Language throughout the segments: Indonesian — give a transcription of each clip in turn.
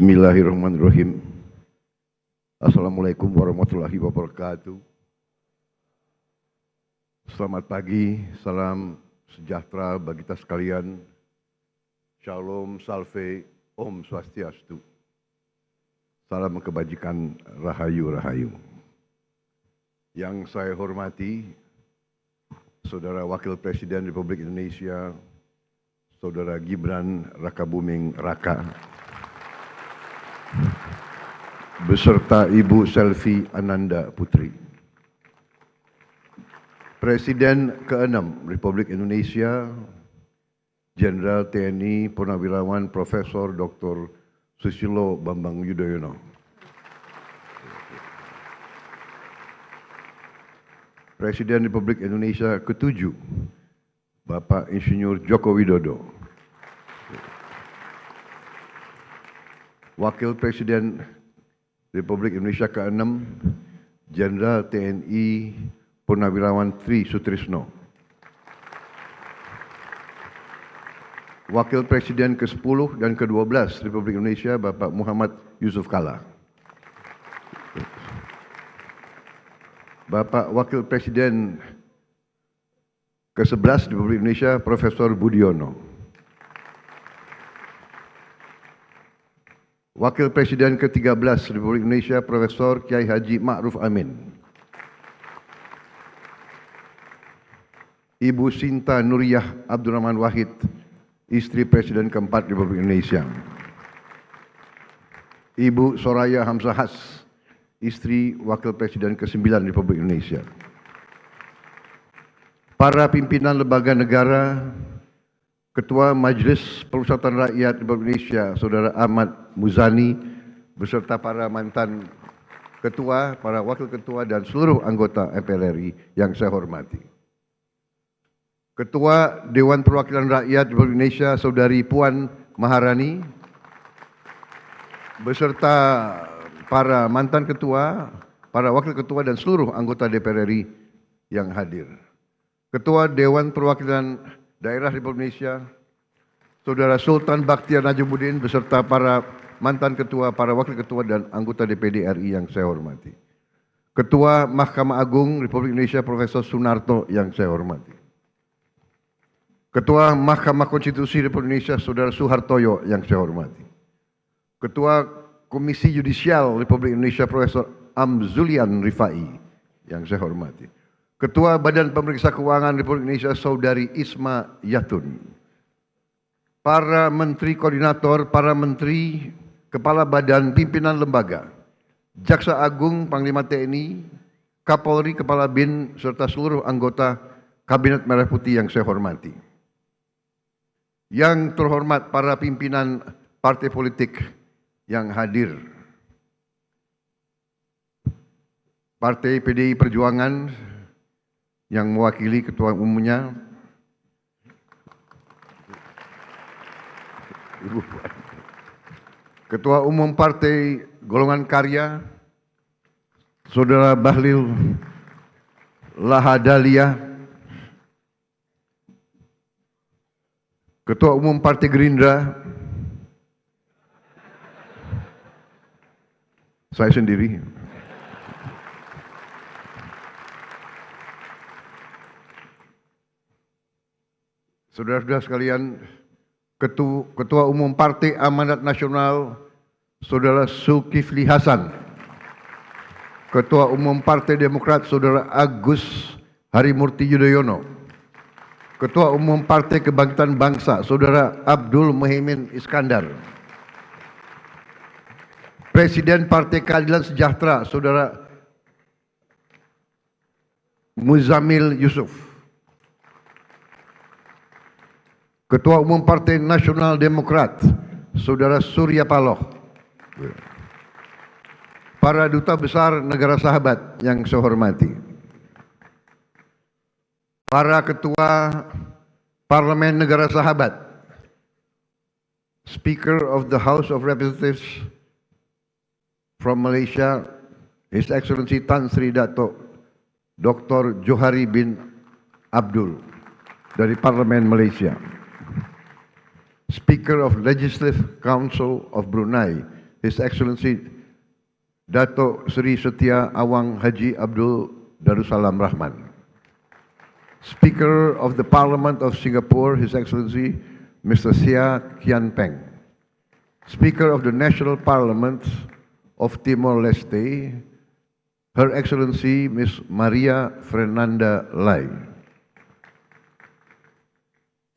Bismillahirrahmanirrahim. Assalamualaikum warahmatullahi wabarakatuh. Selamat pagi, salam sejahtera bagi kita sekalian. Shalom, salve, Om Swastiastu. Salam kebajikan, rahayu, rahayu. Yang saya hormati, Saudara Wakil Presiden Republik Indonesia, Saudara Gibran Rakabuming Raka, beserta Ibu Selvi Ananda Putri. Presiden ke-6 Republik Indonesia, Jenderal TNI Purnawirawan Profesor Dr. Susilo Bambang Yudhoyono. Presiden Republik Indonesia ke-7, Bapak Insinyur Joko Widodo. Wakil Presiden Republik Indonesia ke-6, Jenderal TNI Purnawirawan Tri Sutrisno. Wakil Presiden ke-10 dan ke-12 Republik Indonesia, Bapak Muhammad Yusuf Kalla. Bapak Wakil Presiden ke-11 Republik Indonesia, Profesor Budiono. Wakil Presiden ke-13 Republik Indonesia, Profesor Kiai Haji Ma'ruf Amin. Ibu Sinta Nuriyah Abdurrahman Wahid, istri Presiden ke-4 Republik Indonesia. Ibu Soraya Hamzahas, istri Wakil Presiden ke-9 Republik Indonesia. Para pimpinan lembaga negara, Ketua Majelis Permusyawaratan Rakyat Republik Indonesia, Saudara Ahmad Muzani, beserta para mantan ketua, para wakil ketua, dan seluruh anggota MPR RI yang saya hormati. Ketua Dewan Perwakilan Rakyat Republik Indonesia, Saudari Puan Maharani, beserta para mantan ketua, para wakil ketua, dan seluruh anggota DPR RI yang hadir. Ketua Dewan Perwakilan Daerah Republik Indonesia, Saudara Sultan Bakhtiar Najumuddin, beserta para mantan ketua, para wakil ketua, dan anggota DPD RI yang saya hormati. Ketua Mahkamah Agung Republik Indonesia, Profesor Sunarto yang saya hormati. Ketua Mahkamah Konstitusi Republik Indonesia, Saudara Suhartoyo yang saya hormati. Ketua Komisi Yudisial Republik Indonesia, Profesor Amzulian Rifai yang saya hormati. Ketua Badan Pemeriksa Keuangan Republik Indonesia, Saudari Isma Yatun. Para Menteri Koordinator, para Menteri, Kepala Badan Pimpinan Lembaga, Jaksa Agung, Panglima TNI, Kapolri, Kepala BIN, serta seluruh anggota Kabinet Merah Putih yang saya hormati. Yang terhormat para pimpinan partai politik yang hadir. Partai PDI Perjuangan yang mewakili ketua umumnya, Ketua Umum Partai Golongan Karya, Saudara Bahlil Lahadalia, Ketua Umum Partai Gerindra, saya sendiri, saudara-saudara sekalian, Ketua Umum Partai Amanat Nasional, Saudara Zulkifli Hasan, Ketua Umum Partai Demokrat, Saudara Agus Harimurti Yudhoyono, Ketua Umum Partai Kebangkitan Bangsa, Saudara Abdul Muhaimin Iskandar, Presiden Partai Keadilan Sejahtera, Saudara Muzamil Yusuf, Ketua Umum Partai Nasional Demokrat, Saudara Surya Paloh, para duta besar negara sahabat yang saya hormati, para ketua Parlemen negara sahabat, Speaker of the House of Representatives from Malaysia, His Excellency Tan Sri Dato' Dr. Johari bin Abdul dari Parlemen Malaysia. Speaker of Legislative Council of Brunei, His Excellency Dato Sri Setia Awang Haji Abdul Darussalam Rahman. Speaker of the Parliament of Singapore, His Excellency Mr. Seah Kian Peng. Speaker of the National Parliament of Timor-Leste, Her Excellency Miss Maria Fernanda Lai.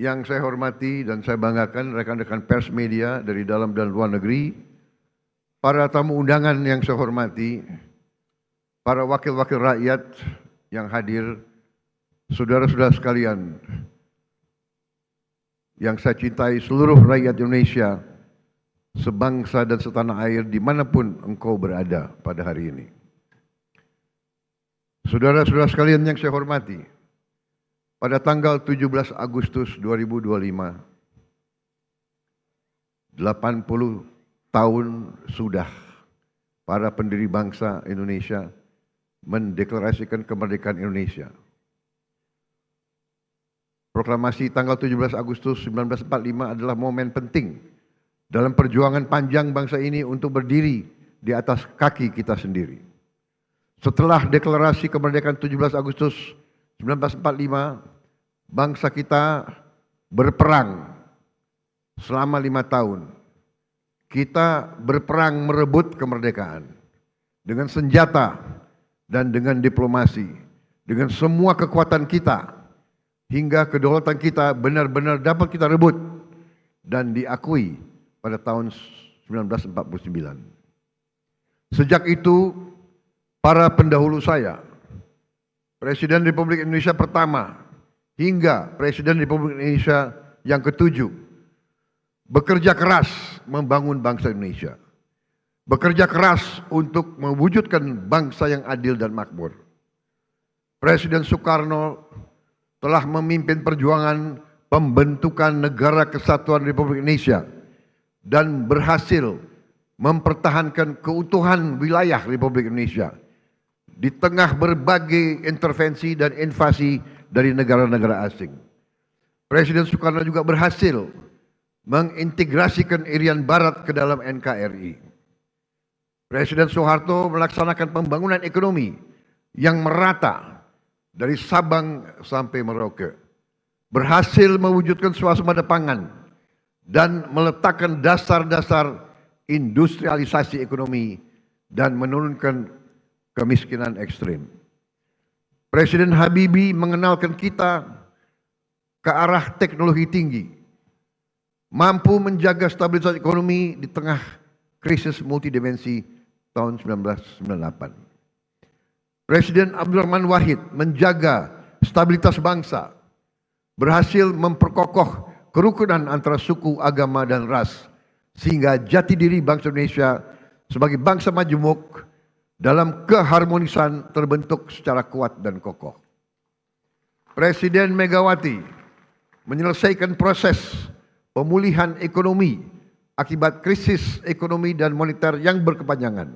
Yang saya hormati dan saya banggakan rekan-rekan pers media dari dalam dan luar negeri, para tamu undangan yang saya hormati, para wakil-wakil rakyat yang hadir, saudara-saudara sekalian yang saya cintai, seluruh rakyat Indonesia, sebangsa dan setanah air dimanapun engkau berada pada hari ini. Saudara-saudara sekalian yang saya hormati, pada tanggal 17 Agustus 2025, 80 tahun sudah para pendiri bangsa Indonesia mendeklarasikan kemerdekaan Indonesia. Proklamasi tanggal 17 Agustus 1945 adalah momen penting dalam perjuangan panjang bangsa ini untuk berdiri di atas kaki kita sendiri. Setelah deklarasi kemerdekaan 17 Agustus 1945, bangsa kita berperang selama 5 tahun. Kita berperang merebut kemerdekaan dengan senjata dan dengan diplomasi, dengan semua kekuatan kita, hingga kedaulatan kita benar-benar dapat kita rebut dan diakui pada tahun 1949. Sejak itu, para pendahulu saya, Presiden Republik Indonesia pertama hingga Presiden Republik Indonesia yang ketujuh, bekerja keras membangun bangsa Indonesia. Bekerja keras untuk mewujudkan bangsa yang adil dan makmur. Presiden Soekarno telah memimpin perjuangan pembentukan Negara Kesatuan Republik Indonesia dan berhasil mempertahankan keutuhan wilayah Republik Indonesia di tengah berbagai intervensi dan invasi dari negara-negara asing. Presiden Soekarno juga berhasil mengintegrasikan Irian Barat ke dalam NKRI. Presiden Soeharto melaksanakan pembangunan ekonomi yang merata dari Sabang sampai Merauke, berhasil mewujudkan swasembada pangan dan meletakkan dasar-dasar industrialisasi ekonomi dan menurunkan kemiskinan ekstrim. Presiden Habibie mengenalkan kita ke arah teknologi tinggi, mampu menjaga stabilitas ekonomi di tengah krisis multidimensi tahun 1998. Presiden Abdurrahman Wahid menjaga stabilitas bangsa, berhasil memperkokoh kerukunan antara suku, agama, dan ras, sehingga jati diri bangsa Indonesia sebagai bangsa majemuk dalam keharmonisan terbentuk secara kuat dan kokoh. Presiden Megawati menyelesaikan proses pemulihan ekonomi akibat krisis ekonomi dan moneter yang berkepanjangan,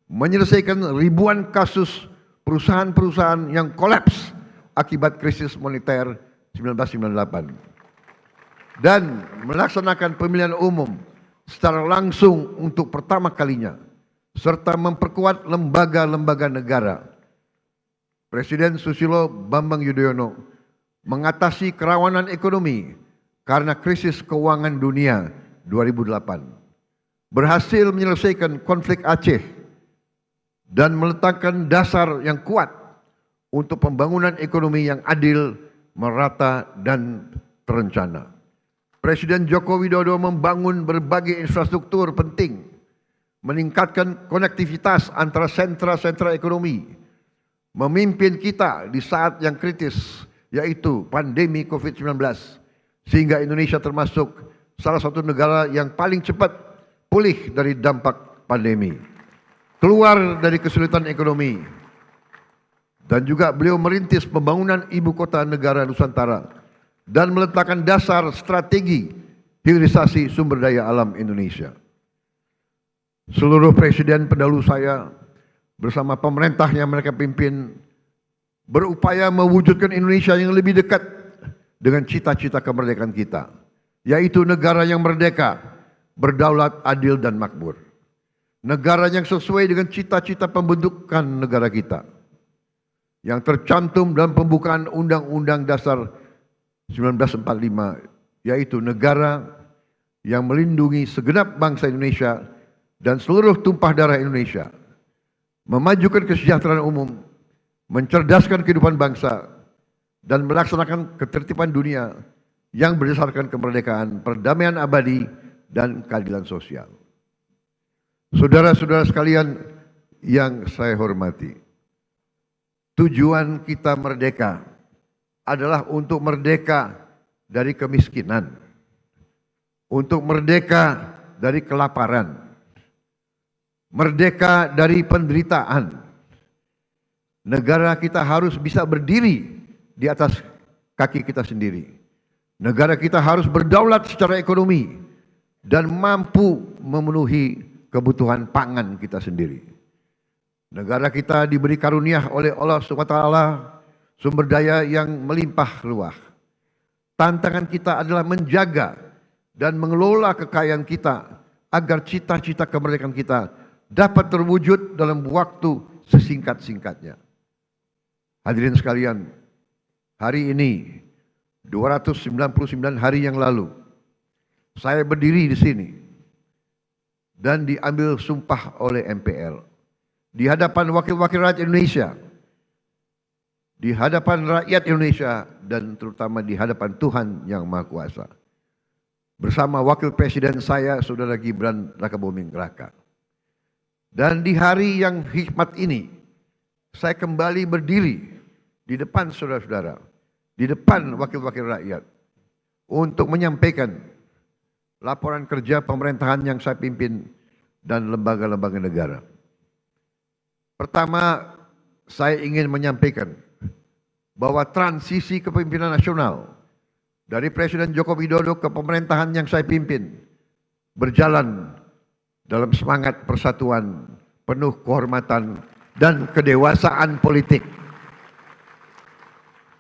menyelesaikan ribuan kasus perusahaan-perusahaan yang kolaps akibat krisis moneter 1998, dan melaksanakan pemilihan umum secara langsung untuk pertama kalinya, serta memperkuat lembaga-lembaga negara. Presiden Susilo Bambang Yudhoyono mengatasi kerawanan ekonomi karena krisis keuangan dunia 2008, berhasil menyelesaikan konflik Aceh dan meletakkan dasar yang kuat untuk pembangunan ekonomi yang adil, merata, dan terencana. Presiden Joko Widodo membangun berbagai infrastruktur penting, meningkatkan konektivitas antara sentra-sentra ekonomi, memimpin kita di saat yang kritis, yaitu pandemi COVID-19, sehingga Indonesia termasuk salah satu negara yang paling cepat pulih dari dampak pandemi, keluar dari kesulitan ekonomi, dan juga beliau merintis pembangunan ibu kota negara Nusantara dan meletakkan dasar strategi hilirisasi sumber daya alam Indonesia. Seluruh presiden pendahulu saya bersama pemerintah yang mereka pimpin berupaya mewujudkan Indonesia yang lebih dekat dengan cita-cita kemerdekaan kita, yaitu negara yang merdeka, berdaulat, adil, dan makmur. negara yang sesuai dengan cita-cita pembentukan negara kita, yang tercantum dalam pembukaan Undang-Undang Dasar 1945, yaitu negara yang melindungi segenap bangsa Indonesia dan seluruh tumpah darah Indonesia, memajukan kesejahteraan umum, mencerdaskan kehidupan bangsa, dan melaksanakan ketertiban dunia yang berdasarkan kemerdekaan, perdamaian abadi, dan keadilan sosial. Saudara-saudara sekalian yang saya hormati, tujuan kita merdeka adalah untuk merdeka dari kemiskinan, untuk merdeka dari kelaparan, merdeka dari penderitaan. Negara kita harus bisa berdiri di atas kaki kita sendiri. Negara kita harus berdaulat secara ekonomi dan mampu memenuhi kebutuhan pangan kita sendiri. Negara kita diberi karunia oleh Allah SWT sumber daya yang melimpah ruah. Tantangan kita adalah menjaga dan mengelola kekayaan kita agar cita-cita kemerdekaan kita dapat terwujud dalam waktu sesingkat-singkatnya. Hadirin sekalian, hari ini 299 hari yang lalu saya berdiri di sini dan diambil sumpah oleh MPR di hadapan wakil-wakil rakyat Indonesia, di hadapan rakyat Indonesia, dan terutama di hadapan Tuhan Yang Maha Kuasa. Bersama wakil presiden saya, Saudara Gibran Rakabuming Raka. Dan di hari yang hikmat ini, saya kembali berdiri di depan saudara-saudara, di depan wakil-wakil rakyat, untuk menyampaikan laporan kerja pemerintahan yang saya pimpin dan lembaga-lembaga negara. Pertama, saya ingin menyampaikan bahwa transisi kepemimpinan nasional dari Presiden Joko Widodo ke pemerintahan yang saya pimpin berjalan dalam semangat persatuan, penuh kehormatan dan kedewasaan politik.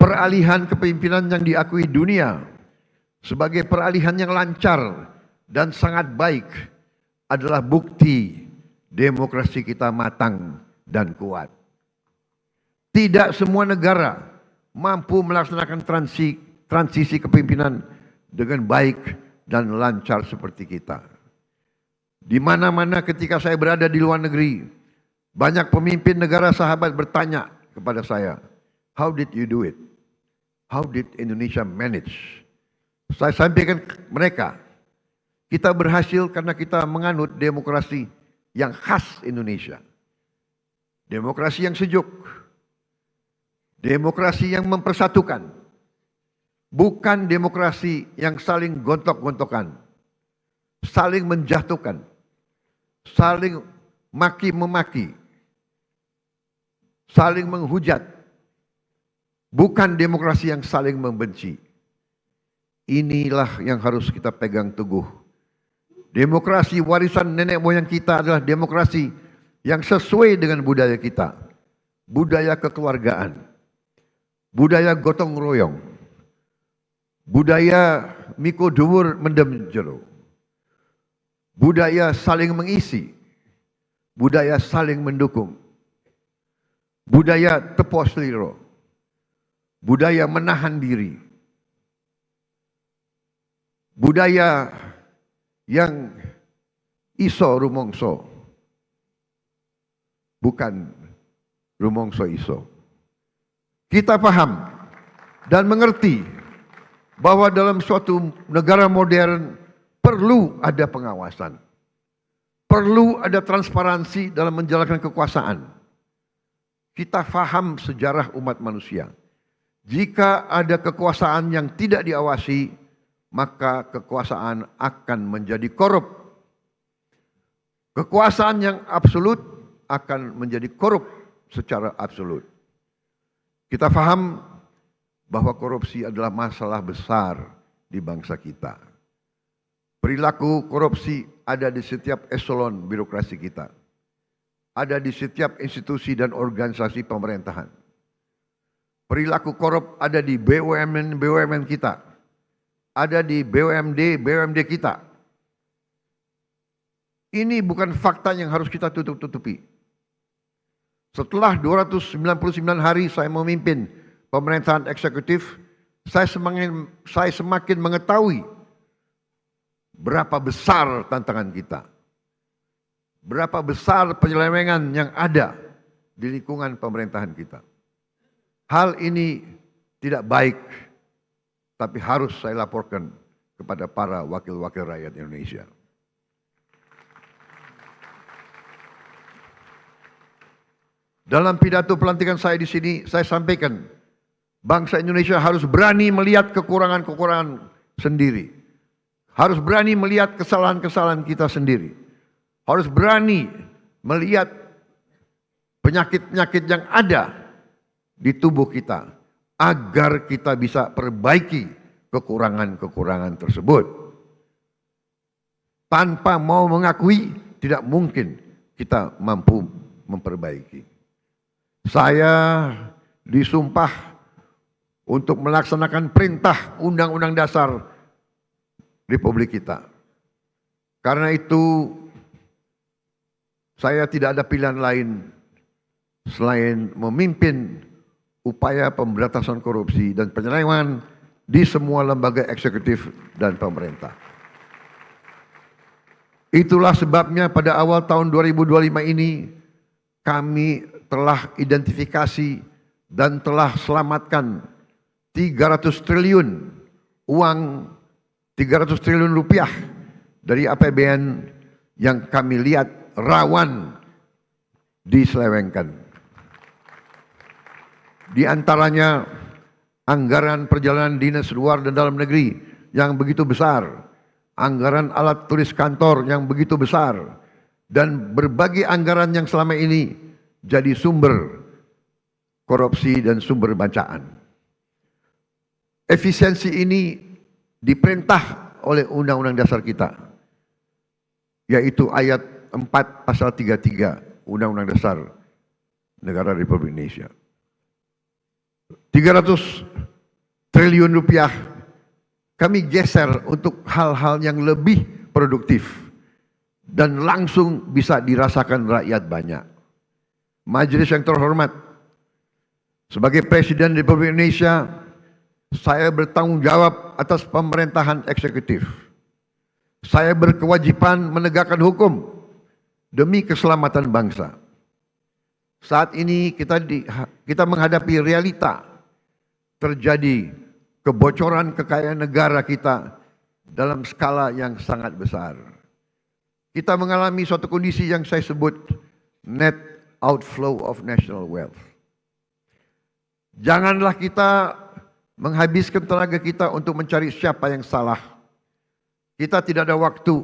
Peralihan kepemimpinan yang diakui dunia sebagai peralihan yang lancar dan sangat baik adalah bukti demokrasi kita matang dan kuat. Tidak semua negara mampu melaksanakan transisi kepemimpinan dengan baik dan lancar seperti kita. Di mana-mana ketika saya berada di luar negeri, banyak pemimpin negara sahabat bertanya kepada saya, "How did you do it? How did Indonesia manage?" Saya sampaikan ke mereka, kita berhasil karena kita menganut demokrasi yang khas Indonesia. Demokrasi yang sejuk, demokrasi yang mempersatukan, bukan demokrasi yang saling gontok-gontokan, saling menjatuhkan, saling maki-memaki, saling menghujat, bukan demokrasi yang saling membenci. Inilah yang harus kita pegang teguh. Demokrasi warisan nenek moyang kita adalah demokrasi yang sesuai dengan budaya kita, budaya kekeluargaan, budaya gotong royong, budaya miko dhuwur mendem jero, budaya saling mengisi, budaya saling mendukung, budaya tepo sliro, budaya menahan diri, budaya yang iso rumongso, bukan rumongso iso. Kita paham dan mengerti bahwa dalam suatu negara modern perlu ada pengawasan, perlu ada transparansi dalam menjalankan kekuasaan. Kita paham sejarah umat manusia. Jika ada kekuasaan yang tidak diawasi, maka kekuasaan akan menjadi korup. Kekuasaan yang absolut akan menjadi korup secara absolut. Kita paham bahwa korupsi adalah masalah besar di bangsa kita. Perilaku korupsi ada di setiap eselon birokrasi kita. Ada di setiap institusi dan organisasi pemerintahan. Perilaku korup ada di BUMN kita. Ada di BUMD kita. Ini bukan fakta yang harus kita tutup-tutupi. Setelah 299 hari saya memimpin pemerintahan eksekutif, saya semakin mengetahui berapa besar tantangan kita. Berapa besar penyelewengan yang ada di lingkungan pemerintahan kita. Hal ini tidak baik, tapi harus saya laporkan kepada para wakil-wakil rakyat Indonesia. Dalam pidato pelantikan saya di sini, saya sampaikan, bangsa Indonesia harus berani melihat kekurangan-kekurangan sendiri. Harus berani melihat kesalahan-kesalahan kita sendiri. Harus berani melihat penyakit-penyakit yang ada di tubuh kita, agar kita bisa perbaiki kekurangan-kekurangan tersebut. Tanpa mau mengakui, tidak mungkin kita mampu memperbaiki. Saya disumpah untuk melaksanakan perintah Undang-Undang Dasar Republik kita. Karena itu, saya tidak ada pilihan lain selain memimpin upaya pemberantasan korupsi dan penyelewengan di semua lembaga eksekutif dan pemerintah. Itulah sebabnya pada awal tahun 2025 ini kami telah identifikasi dan telah selamatkan 300 triliun uang, 300 triliun rupiah dari APBN yang kami lihat rawan diselewengkan. Di antaranya anggaran perjalanan dinas luar dan dalam negeri yang begitu besar, anggaran alat tulis kantor yang begitu besar, dan berbagai anggaran yang selama ini jadi sumber korupsi dan sumber bacaan. Efisiensi ini diperintah oleh Undang-Undang Dasar kita, yaitu ayat 4 pasal 33 Undang-Undang Dasar Negara Republik Indonesia. 300 triliun rupiah kami geser untuk hal-hal yang lebih produktif dan langsung bisa dirasakan rakyat banyak. Majelis yang terhormat, sebagai Presiden Republik Indonesia, saya bertanggung jawab atas pemerintahan eksekutif. Saya berkewajiban menegakkan hukum demi keselamatan bangsa. Saat ini kita menghadapi realita terjadi kebocoran kekayaan negara kita dalam skala yang sangat besar. Kita mengalami suatu kondisi yang saya sebut net outflow of national wealth. Janganlah kita menghabiskan tenaga kita untuk mencari siapa yang salah. Kita tidak ada waktu.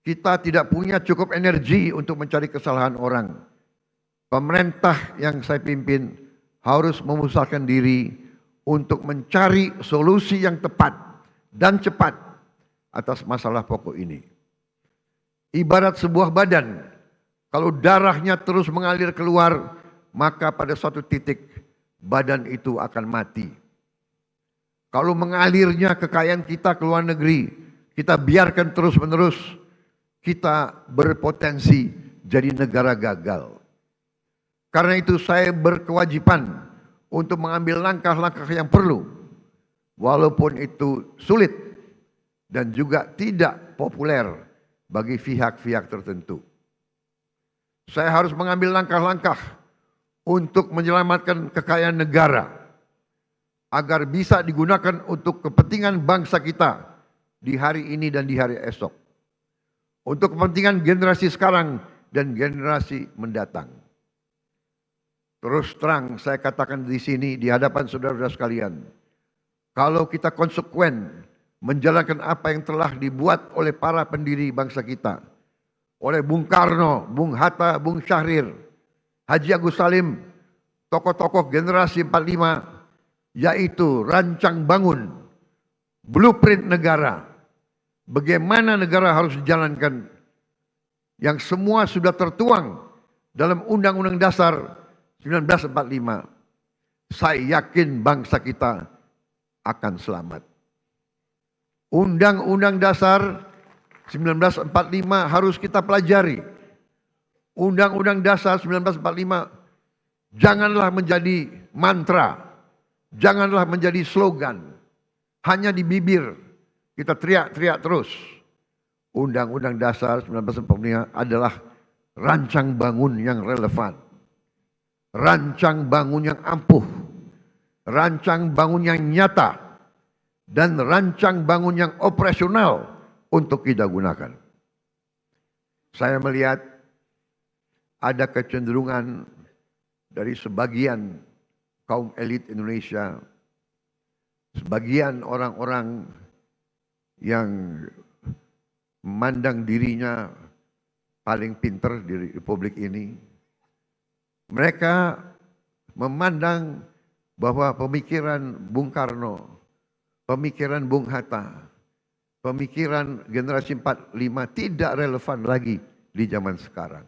Kita tidak punya cukup energi untuk mencari kesalahan orang. Pemerintah yang saya pimpin harus memusatkan diri untuk mencari solusi yang tepat dan cepat atas masalah pokok ini. Ibarat sebuah badan, kalau darahnya terus mengalir keluar, maka pada suatu titik badan itu akan mati. Kalau mengalirnya kekayaan kita ke luar negeri, kita biarkan terus-menerus, kita berpotensi jadi negara gagal. Karena itu saya berkewajiban untuk mengambil langkah-langkah yang perlu, walaupun itu sulit dan juga tidak populer bagi pihak-pihak tertentu. Saya harus mengambil langkah-langkah untuk menyelamatkan kekayaan negara agar bisa digunakan untuk kepentingan bangsa kita di hari ini dan di hari esok. Untuk kepentingan generasi sekarang dan generasi mendatang. Terus terang saya katakan di sini di hadapan saudara-saudara sekalian, kalau kita konsekuen menjalankan apa yang telah dibuat oleh para pendiri bangsa kita, oleh Bung Karno, Bung Hatta, Bung Syahrir, Haji Agus Salim, tokoh-tokoh generasi 45, yaitu rancang bangun, blueprint negara, bagaimana negara harus dijalankan, yang semua sudah tertuang dalam Undang-Undang Dasar 1945, saya yakin bangsa kita akan selamat. Undang-Undang Dasar 1945 harus kita pelajari. Undang-Undang Dasar 1945 janganlah menjadi mantra, janganlah menjadi slogan, hanya di bibir kita teriak-teriak terus. Undang-Undang Dasar 1945 adalah rancang bangun yang relevan, rancang bangun yang ampuh, rancang bangun yang nyata, dan rancang bangun yang operasional untuk kita gunakan. Saya melihat ada kecenderungan dari sebagian kaum elit Indonesia, sebagian orang-orang yang memandang dirinya paling pinter di republik ini. Mereka memandang bahwa pemikiran Bung Karno, pemikiran Bung Hatta, pemikiran generasi 45 tidak relevan lagi di zaman sekarang.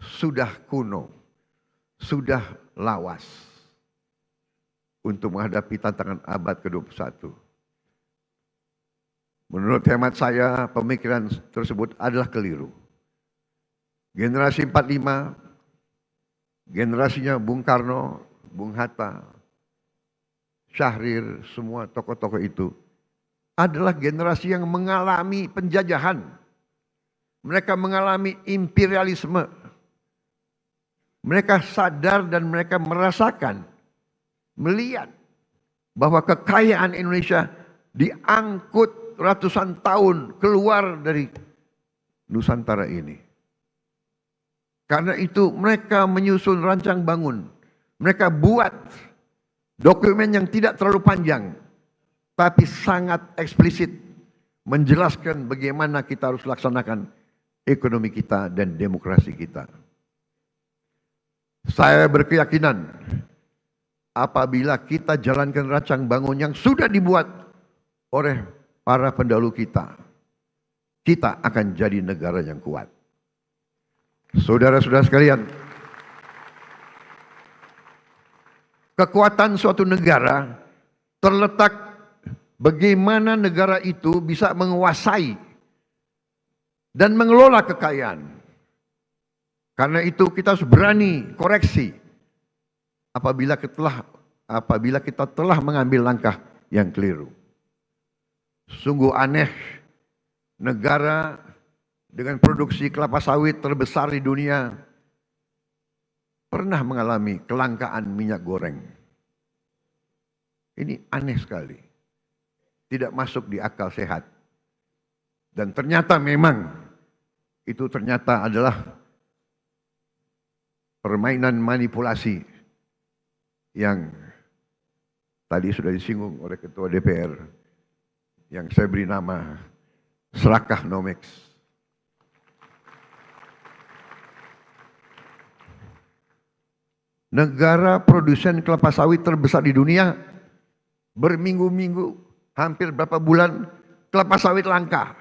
Sudah kuno, sudah lawas untuk menghadapi tantangan abad ke-21. Menurut hemat saya, pemikiran tersebut adalah keliru. Generasi 45, generasinya Bung Karno, Bung Hatta, Syahrir, semua tokoh-tokoh itu adalah generasi yang mengalami penjajahan. Mereka mengalami imperialisme. Mereka sadar dan mereka merasakan, melihat bahwa kekayaan Indonesia diangkut ratusan tahun keluar dari Nusantara ini. Karena itu mereka menyusun rancang bangun. Mereka buat dokumen yang tidak terlalu panjang, tapi sangat eksplisit menjelaskan bagaimana kita harus laksanakan ekonomi kita dan demokrasi kita. Saya berkeyakinan apabila kita jalankan rancang bangun yang sudah dibuat oleh para pendahulu kita, kita akan jadi negara yang kuat. Saudara-saudara sekalian, kekuatan suatu negara terletak bagaimana negara itu bisa menguasai dan mengelola kekayaan. Karena itu kita harus berani koreksi apabila kita telah mengambil langkah yang keliru. Sungguh aneh negara dengan produksi kelapa sawit terbesar di dunia pernah mengalami kelangkaan minyak goreng. Ini aneh sekali. Tidak masuk di akal sehat. Dan ternyata memang itu ternyata adalah permainan manipulasi yang tadi sudah disinggung oleh Ketua DPR yang saya beri nama Serakahnomics. Negara produsen kelapa sawit terbesar di dunia berminggu-minggu, hampir berapa bulan kelapa sawit langka.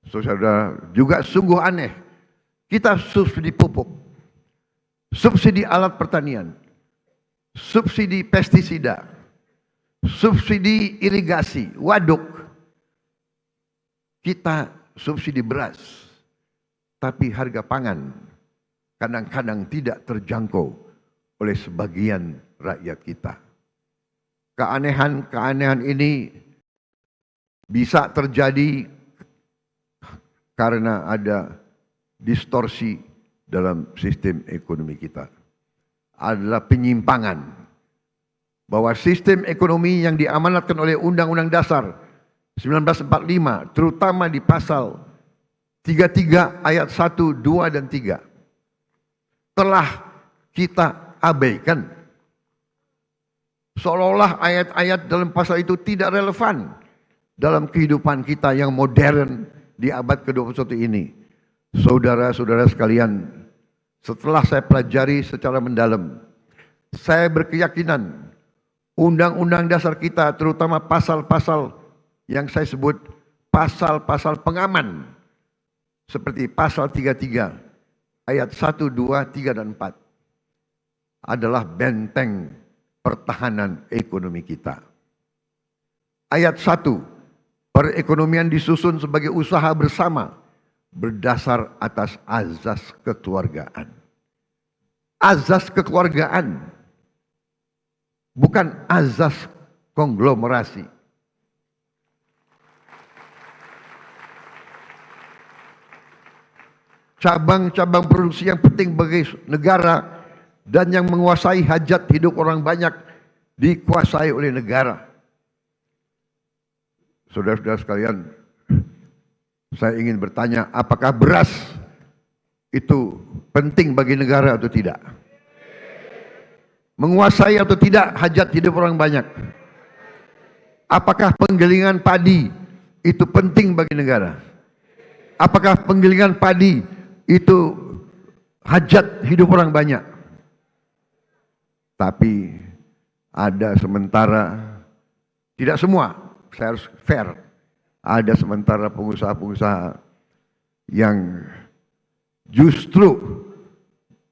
Saudara, juga sungguh aneh. Kita subsidi pupuk, subsidi alat pertanian, subsidi pestisida, subsidi irigasi, waduk. Kita subsidi beras, tapi harga pangan kadang-kadang tidak terjangkau oleh sebagian rakyat kita. Keanehan-keanehan ini bisa terjadi karena ada distorsi dalam sistem ekonomi kita. Adalah penyimpangan bahwa sistem ekonomi yang diamanatkan oleh Undang-Undang Dasar 1945, terutama di pasal 33 ayat 1, 2, dan 3, telah kita abaikan. Seolah-olah ayat-ayat dalam pasal itu tidak relevan dalam kehidupan kita yang modern di abad ke-21 ini. Saudara-saudara sekalian, setelah saya pelajari secara mendalam, saya berkeyakinan Undang-Undang Dasar kita, terutama pasal-pasal yang saya sebut pasal-pasal pengaman, seperti pasal 33 ayat 1, 2, 3, dan 4, adalah benteng pertahanan ekonomi kita. Ayat 1, perekonomian disusun sebagai usaha bersama berdasar atas azas kekeluargaan. Azas kekeluargaan, bukan azas konglomerasi. Cabang-cabang produksi yang penting bagi negara dan yang menguasai hajat hidup orang banyak dikuasai oleh negara. Saudara-saudara sekalian, saya ingin bertanya, apakah beras itu penting bagi negara atau tidak? Menguasai atau tidak hajat hidup orang banyak? Apakah penggilingan padi itu penting bagi negara? Apakah penggilingan padi itu hajat hidup orang banyak? Tapi ada sementara, tidak semua, saya harus fair, ada sementara pengusaha-pengusaha yang justru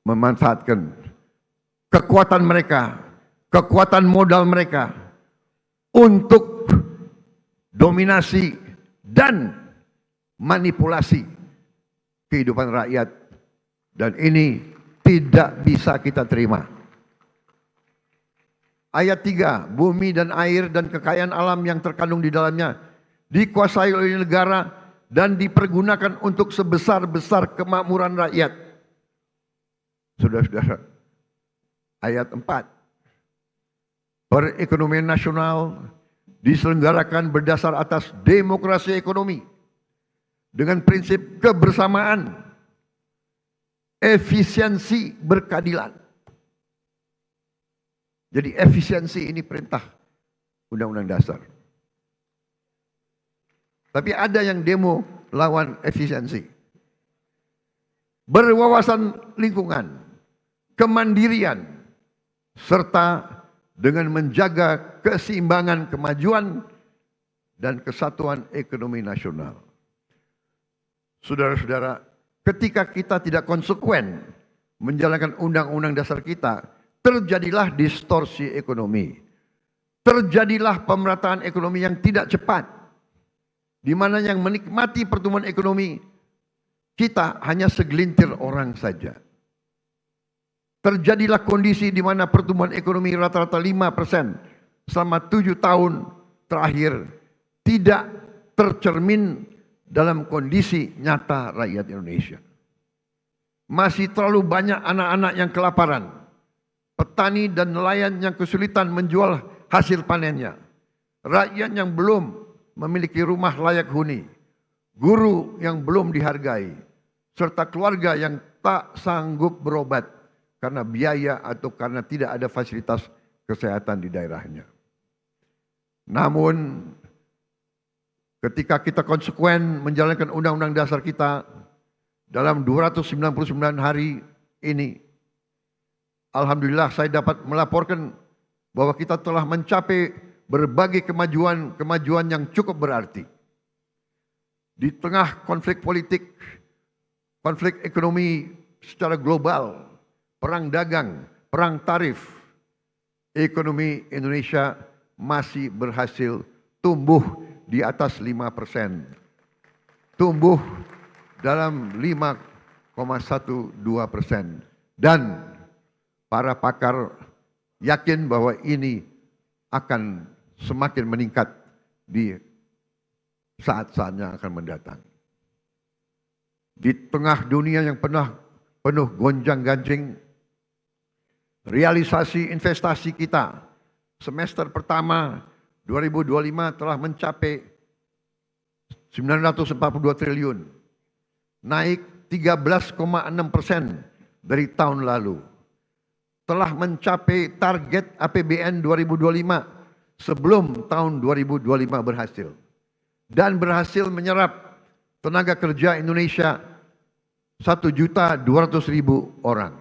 memanfaatkan kekuatan mereka, kekuatan modal mereka untuk dominasi dan manipulasi kehidupan rakyat, dan ini tidak bisa kita terima. Ayat 3, bumi dan air dan kekayaan alam yang terkandung di dalamnya dikuasai oleh negara dan dipergunakan untuk sebesar-besar kemakmuran rakyat. Saudara-saudara, ayat 4, perekonomian nasional diselenggarakan berdasar atas demokrasi ekonomi dengan prinsip kebersamaan, efisiensi, berkeadilan. Jadi efisiensi ini perintah Undang-Undang Dasar. Tapi ada yang demo lawan efisiensi. Berwawasan lingkungan, kemandirian, serta dengan menjaga keseimbangan kemajuan dan kesatuan ekonomi nasional. Saudara-saudara, ketika kita tidak konsekuen menjalankan undang-undang dasar kita, terjadilah distorsi ekonomi. Terjadilah pemerataan ekonomi yang tidak cepat, di mana yang menikmati pertumbuhan ekonomi kita hanya segelintir orang saja. Terjadilah kondisi di mana pertumbuhan ekonomi rata-rata 5% selama 7 tahun terakhir tidak tercermin dalam kondisi nyata rakyat Indonesia. Masih terlalu banyak anak-anak yang kelaparan, petani dan nelayan yang kesulitan menjual hasil panennya, rakyat yang belum memiliki rumah layak huni, guru yang belum dihargai, serta keluarga yang tak sanggup berobat karena biaya atau karena tidak ada fasilitas kesehatan di daerahnya. Namun, ketika kita konsekuen menjalankan undang-undang dasar kita dalam 299 hari ini, alhamdulillah saya dapat melaporkan bahwa kita telah mencapai berbagai kemajuan yang cukup berarti. Di tengah konflik politik, konflik ekonomi secara global, perang dagang, perang tarif, ekonomi Indonesia masih berhasil tumbuh di atas 5%. Tumbuh dalam 5,12%. Dan para pakar yakin bahwa ini akan semakin meningkat di saat-saatnya akan mendatang. Di tengah dunia yang penuh gonjang-ganjing, realisasi investasi kita semester pertama 2025 telah mencapai 942 triliun, naik 13,6% dari tahun lalu. Telah mencapai target APBN 2025 sebelum tahun 2025 berhasil. Dan berhasil menyerap tenaga kerja Indonesia 1.200.000 orang.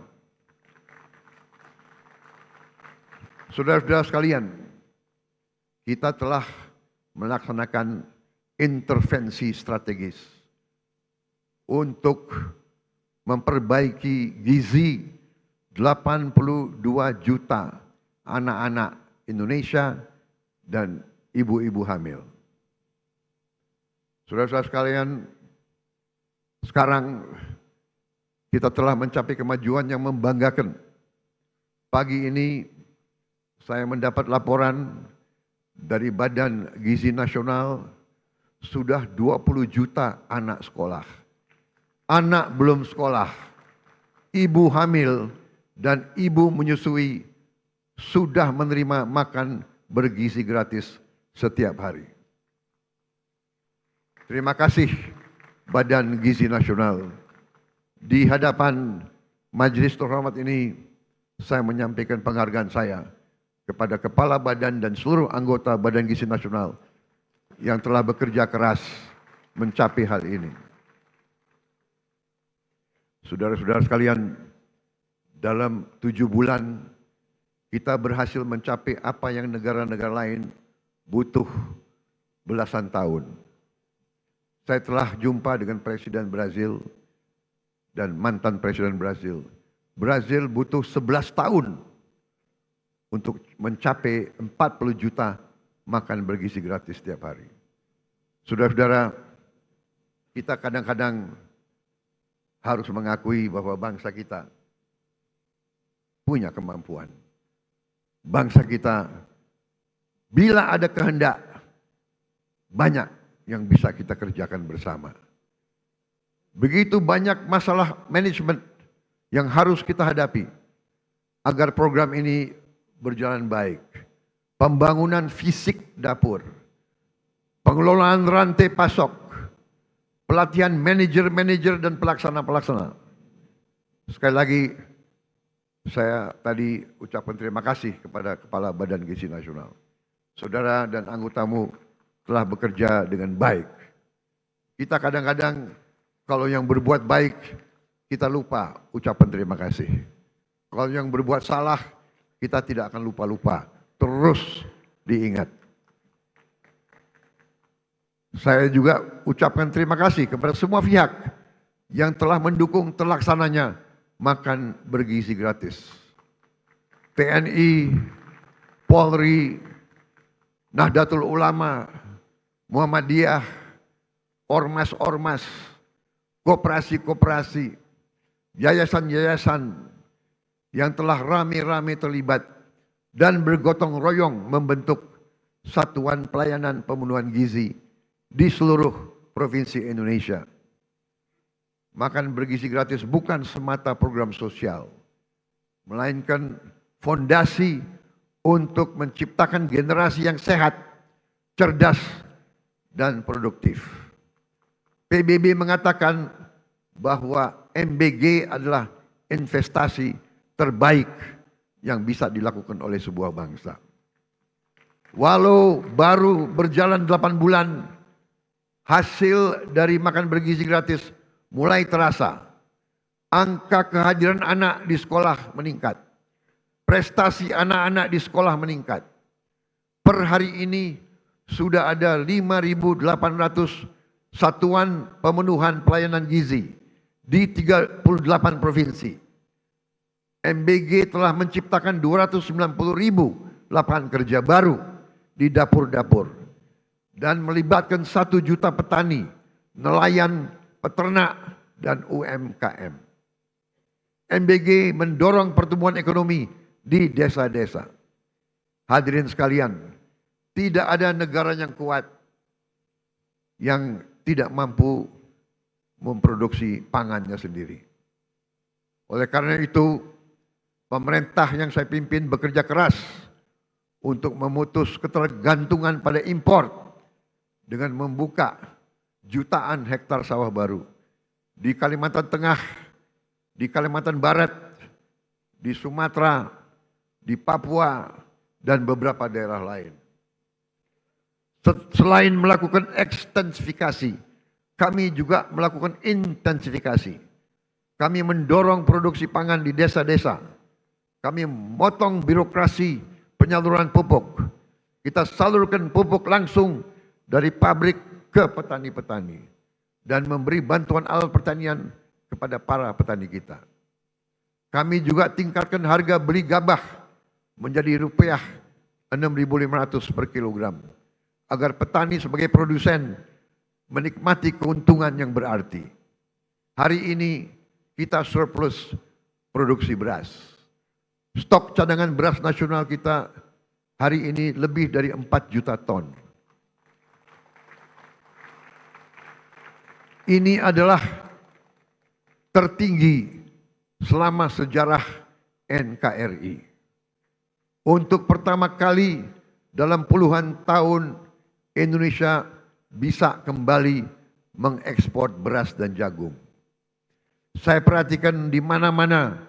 Saudara-saudara sekalian, kita telah melaksanakan intervensi strategis untuk memperbaiki gizi 82 juta anak-anak Indonesia dan ibu-ibu hamil. Saudara-saudara sekalian, sekarang kita telah mencapai kemajuan yang membanggakan. Pagi ini saya mendapat laporan dari Badan Gizi Nasional sudah 20 juta anak sekolah. Anak belum sekolah, ibu hamil dan ibu menyusui sudah menerima makan bergizi gratis setiap hari. Terima kasih Badan Gizi Nasional. Di hadapan majelis terhormat ini, saya menyampaikan penghargaan saya kepada Kepala Badan dan seluruh anggota Badan Gizi Nasional yang telah bekerja keras mencapai hal ini. Saudara-saudara sekalian, dalam 7 bulan kita berhasil mencapai apa yang negara-negara lain butuh belasan tahun. Saya telah jumpa dengan Presiden Brazil dan mantan Presiden Brazil. Brazil butuh 11 tahun untuk mencapai 40 juta makan bergizi gratis setiap hari. Saudara-saudara, kita kadang-kadang harus mengakui bahwa bangsa kita punya kemampuan. Bangsa kita, bila ada kehendak, banyak yang bisa kita kerjakan bersama. Begitu banyak masalah manajemen yang harus kita hadapi agar program ini berjalan baik. Pembangunan fisik dapur, pengelolaan rantai pasok, pelatihan manajer-manajer dan pelaksana-pelaksana. Sekali lagi, saya tadi ucapkan terima kasih kepada Kepala Badan Gizi Nasional. Saudara dan anggotamu telah bekerja dengan baik. Kita kadang-kadang kalau yang berbuat baik, kita lupa ucapan terima kasih. Kalau yang berbuat salah, kita tidak akan lupa-lupa. Terus diingat. Saya juga ucapkan terima kasih kepada semua pihak yang telah mendukung terlaksananya makan bergizi gratis. TNI, Polri, Nahdlatul Ulama, Muhammadiyah, ormas-ormas, koperasi-koperasi, yayasan-yayasan yang telah rame-rame terlibat dan bergotong royong membentuk Satuan Pelayanan Pemenuhan Gizi di seluruh provinsi Indonesia. Makan bergizi gratis bukan semata program sosial, melainkan fondasi untuk menciptakan generasi yang sehat, cerdas, dan produktif. PBB mengatakan bahwa MBG adalah investasi terbaik yang bisa dilakukan oleh sebuah bangsa. Walau baru berjalan 8 bulan, hasil dari makan bergizi gratis mulai terasa. Angka kehadiran anak di sekolah meningkat. Prestasi anak-anak di sekolah meningkat. Per hari ini sudah ada 5.800 satuan pemenuhan pelayanan gizi di 38 provinsi. MBG telah menciptakan 290.000 lapangan kerja baru di dapur-dapur dan melibatkan 1 juta petani, nelayan, peternak, dan UMKM. MBG mendorong pertumbuhan ekonomi di desa-desa. Hadirin sekalian, tidak ada negara yang kuat yang tidak mampu memproduksi pangannya sendiri. Oleh karena itu, pemerintah yang saya pimpin bekerja keras untuk memutus ketergantungan pada impor dengan membuka jutaan hektar sawah baru di Kalimantan Tengah, di Kalimantan Barat, di Sumatera, di Papua, dan beberapa daerah lain. Selain melakukan ekstensifikasi, kami juga melakukan intensifikasi. Kami mendorong produksi pangan di desa-desa. Kami memotong birokrasi penyaluran pupuk. Kita salurkan pupuk langsung dari pabrik ke petani-petani dan memberi bantuan alat pertanian kepada para petani kita. Kami juga tingkatkan harga beli gabah menjadi rupiah 6.500 per kilogram agar petani sebagai produsen menikmati keuntungan yang berarti. Hari ini kita surplus produksi beras. Stok cadangan beras nasional kita hari ini lebih dari 4 juta ton. Ini adalah tertinggi selama sejarah NKRI. Untuk pertama kali dalam puluhan tahun Indonesia bisa kembali mengekspor beras dan jagung. Saya perhatikan di mana-mana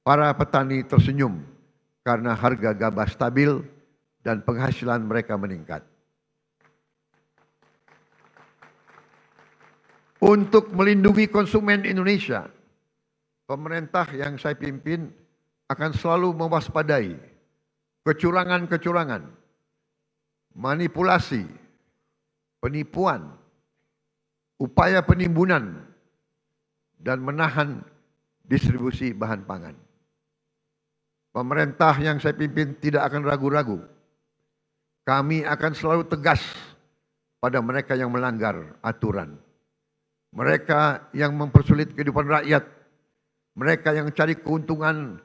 para petani tersenyum karena harga gabah stabil dan penghasilan mereka meningkat. Untuk melindungi konsumen Indonesia, pemerintah yang saya pimpin akan selalu mewaspadai kecurangan-kecurangan, manipulasi, penipuan, upaya penimbunan, dan menahan distribusi bahan pangan. Pemerintah yang saya pimpin tidak akan ragu-ragu. Kami akan selalu tegas pada mereka yang melanggar aturan. Mereka yang mempersulit kehidupan rakyat, mereka yang cari keuntungan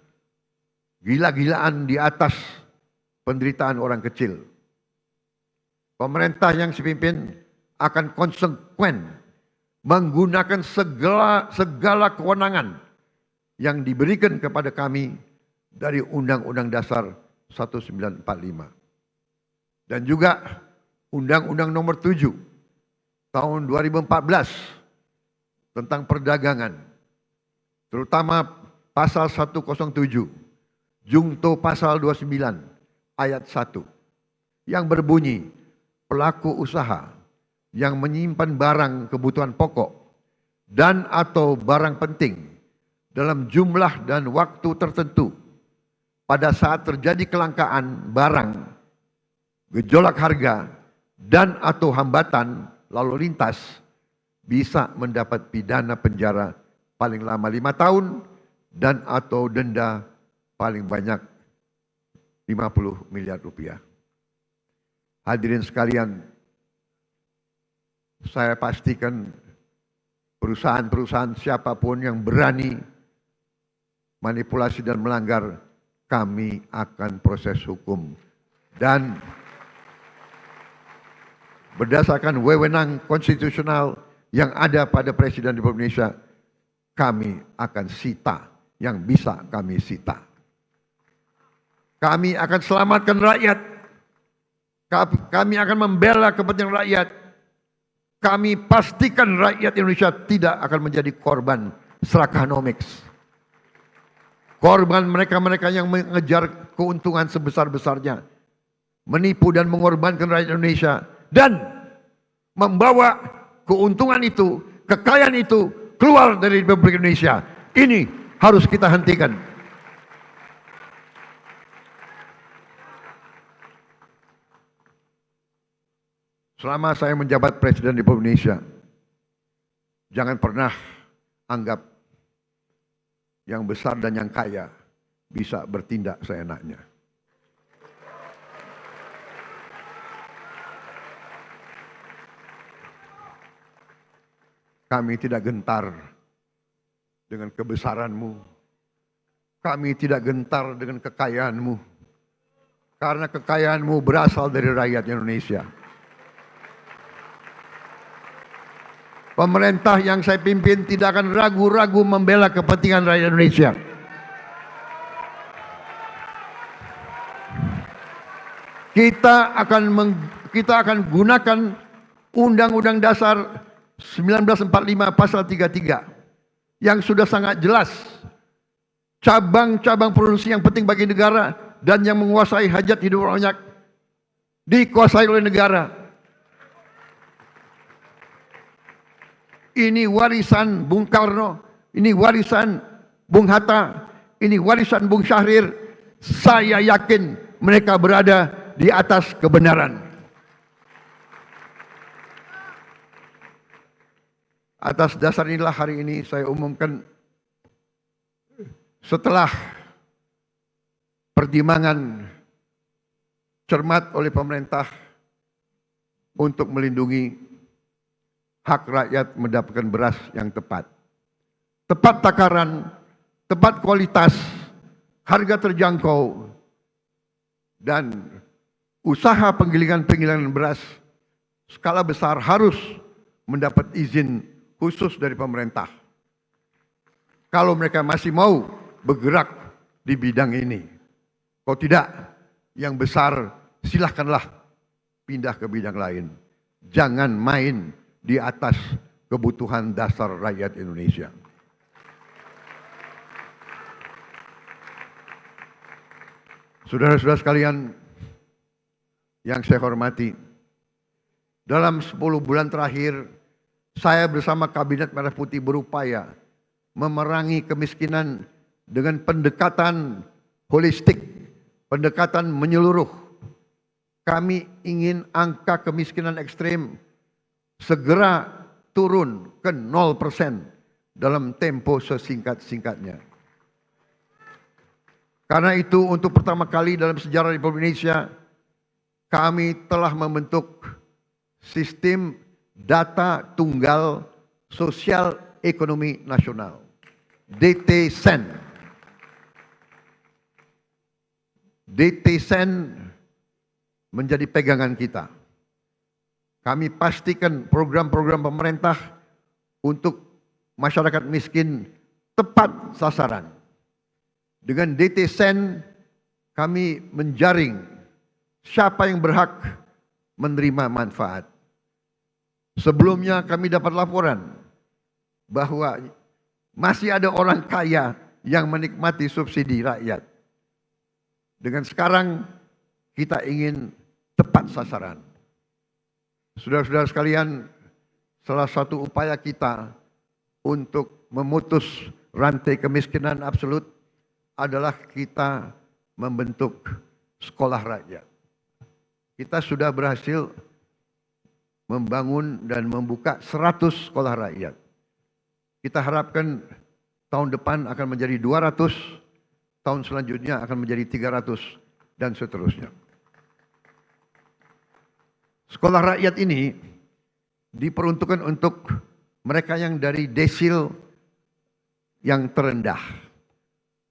gila-gilaan di atas penderitaan orang kecil. Pemerintah yang saya pimpin akan konsekuen menggunakan segala kewenangan yang diberikan kepada kami dari Undang-Undang Dasar 1945 dan juga Undang-Undang Nomor 7 tahun 2014 tentang perdagangan, terutama pasal 107, Jungto pasal 29 ayat 1 yang berbunyi pelaku usaha yang menyimpan barang kebutuhan pokok dan atau barang penting dalam jumlah dan waktu tertentu pada saat terjadi kelangkaan barang, gejolak harga dan atau hambatan lalu lintas bisa mendapat pidana penjara paling lama 5 tahun dan atau denda paling banyak 50 miliar rupiah. Hadirin sekalian, saya pastikan perusahaan-perusahaan siapapun yang berani manipulasi dan melanggar, kami akan proses hukum. Dan berdasarkan wewenang konstitusional yang ada pada Presiden Republik Indonesia, kami akan sita yang bisa kami sita. Kami akan selamatkan rakyat. Kami akan membela kepentingan rakyat. Kami pastikan rakyat Indonesia tidak akan menjadi korban Strakanomics. Korban mereka-mereka yang mengejar keuntungan sebesar-besarnya, menipu dan mengorbankan rakyat Indonesia, dan membawa keuntungan itu, kekayaan itu keluar dari Republik Indonesia. Ini harus kita hentikan. Selama saya menjabat Presiden Republik Indonesia, jangan pernah anggap yang besar dan yang kaya bisa bertindak seenaknya. Kami tidak gentar dengan kebesaranmu. Kami tidak gentar dengan kekayaanmu. Karena kekayaanmu berasal dari rakyat Indonesia. Pemerintah yang saya pimpin tidak akan ragu-ragu membela kepentingan rakyat Indonesia. Kita akan gunakan Undang-Undang Dasar 1945 pasal 33 yang sudah sangat jelas. Cabang-cabang produksi yang penting bagi negara dan yang menguasai hajat hidup orang banyak dikuasai oleh negara. Ini warisan Bung Karno, ini warisan Bung Hatta, ini warisan Bung Syahrir. Saya yakin mereka berada di atas kebenaran. Atas dasar inilah hari ini saya umumkan, setelah pertimbangan cermat oleh pemerintah untuk melindungi hak rakyat mendapatkan beras yang tepat. Tepat takaran, tepat kualitas, harga terjangkau, dan usaha penggilingan beras skala besar harus mendapat izin khusus dari pemerintah. Kalau mereka masih mau bergerak di bidang ini. Kalau tidak, yang besar silahkanlah pindah ke bidang lain. Jangan main di atas kebutuhan dasar rakyat Indonesia. Saudara-saudara sekalian yang saya hormati, dalam 10 bulan terakhir, saya bersama Kabinet Merah Putih berupaya memerangi kemiskinan dengan pendekatan holistik, pendekatan menyeluruh. Kami ingin angka kemiskinan ekstrim segera turun ke 0% dalam tempo sesingkat-singkatnya. Karena itu untuk pertama kali dalam sejarah Republik Indonesia, kami telah membentuk sistem data tunggal sosial ekonomi nasional, DTSEN. DTSEN menjadi pegangan kita. Kami pastikan program-program pemerintah untuk masyarakat miskin tepat sasaran. Dengan DTSEN kami menjaring siapa yang berhak menerima manfaat. Sebelumnya kami dapat laporan bahwa masih ada orang kaya yang menikmati subsidi rakyat. Dengan sekarang kita ingin tepat sasaran. Saudara-saudara sekalian, salah satu upaya kita untuk memutus rantai kemiskinan absolut adalah kita membentuk sekolah rakyat. Kita sudah berhasil membangun dan membuka 100 sekolah rakyat. Kita harapkan tahun depan akan menjadi 200, tahun selanjutnya akan menjadi 300, dan seterusnya. Sekolah rakyat ini diperuntukkan untuk mereka yang dari desil yang terendah.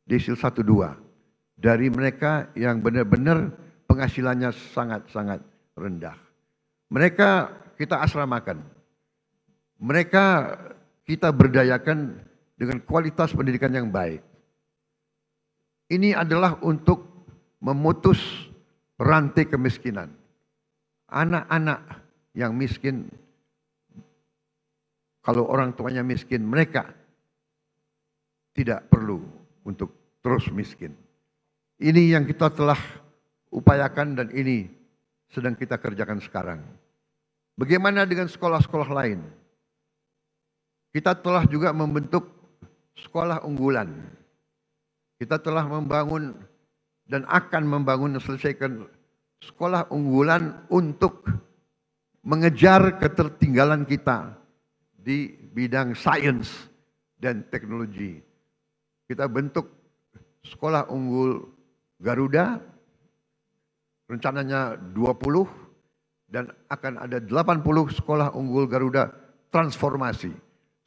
Desil 1, 2. Dari mereka yang benar-benar penghasilannya sangat-sangat rendah. Mereka kita asramakan. Mereka kita berdayakan dengan kualitas pendidikan yang baik. Ini adalah untuk memutus rantai kemiskinan. Anak-anak yang miskin, kalau orang tuanya miskin, mereka tidak perlu untuk terus miskin. Ini yang kita telah upayakan dan ini sedang kita kerjakan sekarang. Bagaimana dengan sekolah-sekolah lain? Kita telah juga membentuk sekolah unggulan. Kita telah membangun dan akan membangun dan selesaikan sekolah unggulan untuk mengejar ketertinggalan kita di bidang sains dan teknologi. Kita bentuk sekolah unggul Garuda, rencananya 20, dan akan ada 80 sekolah unggul Garuda transformasi.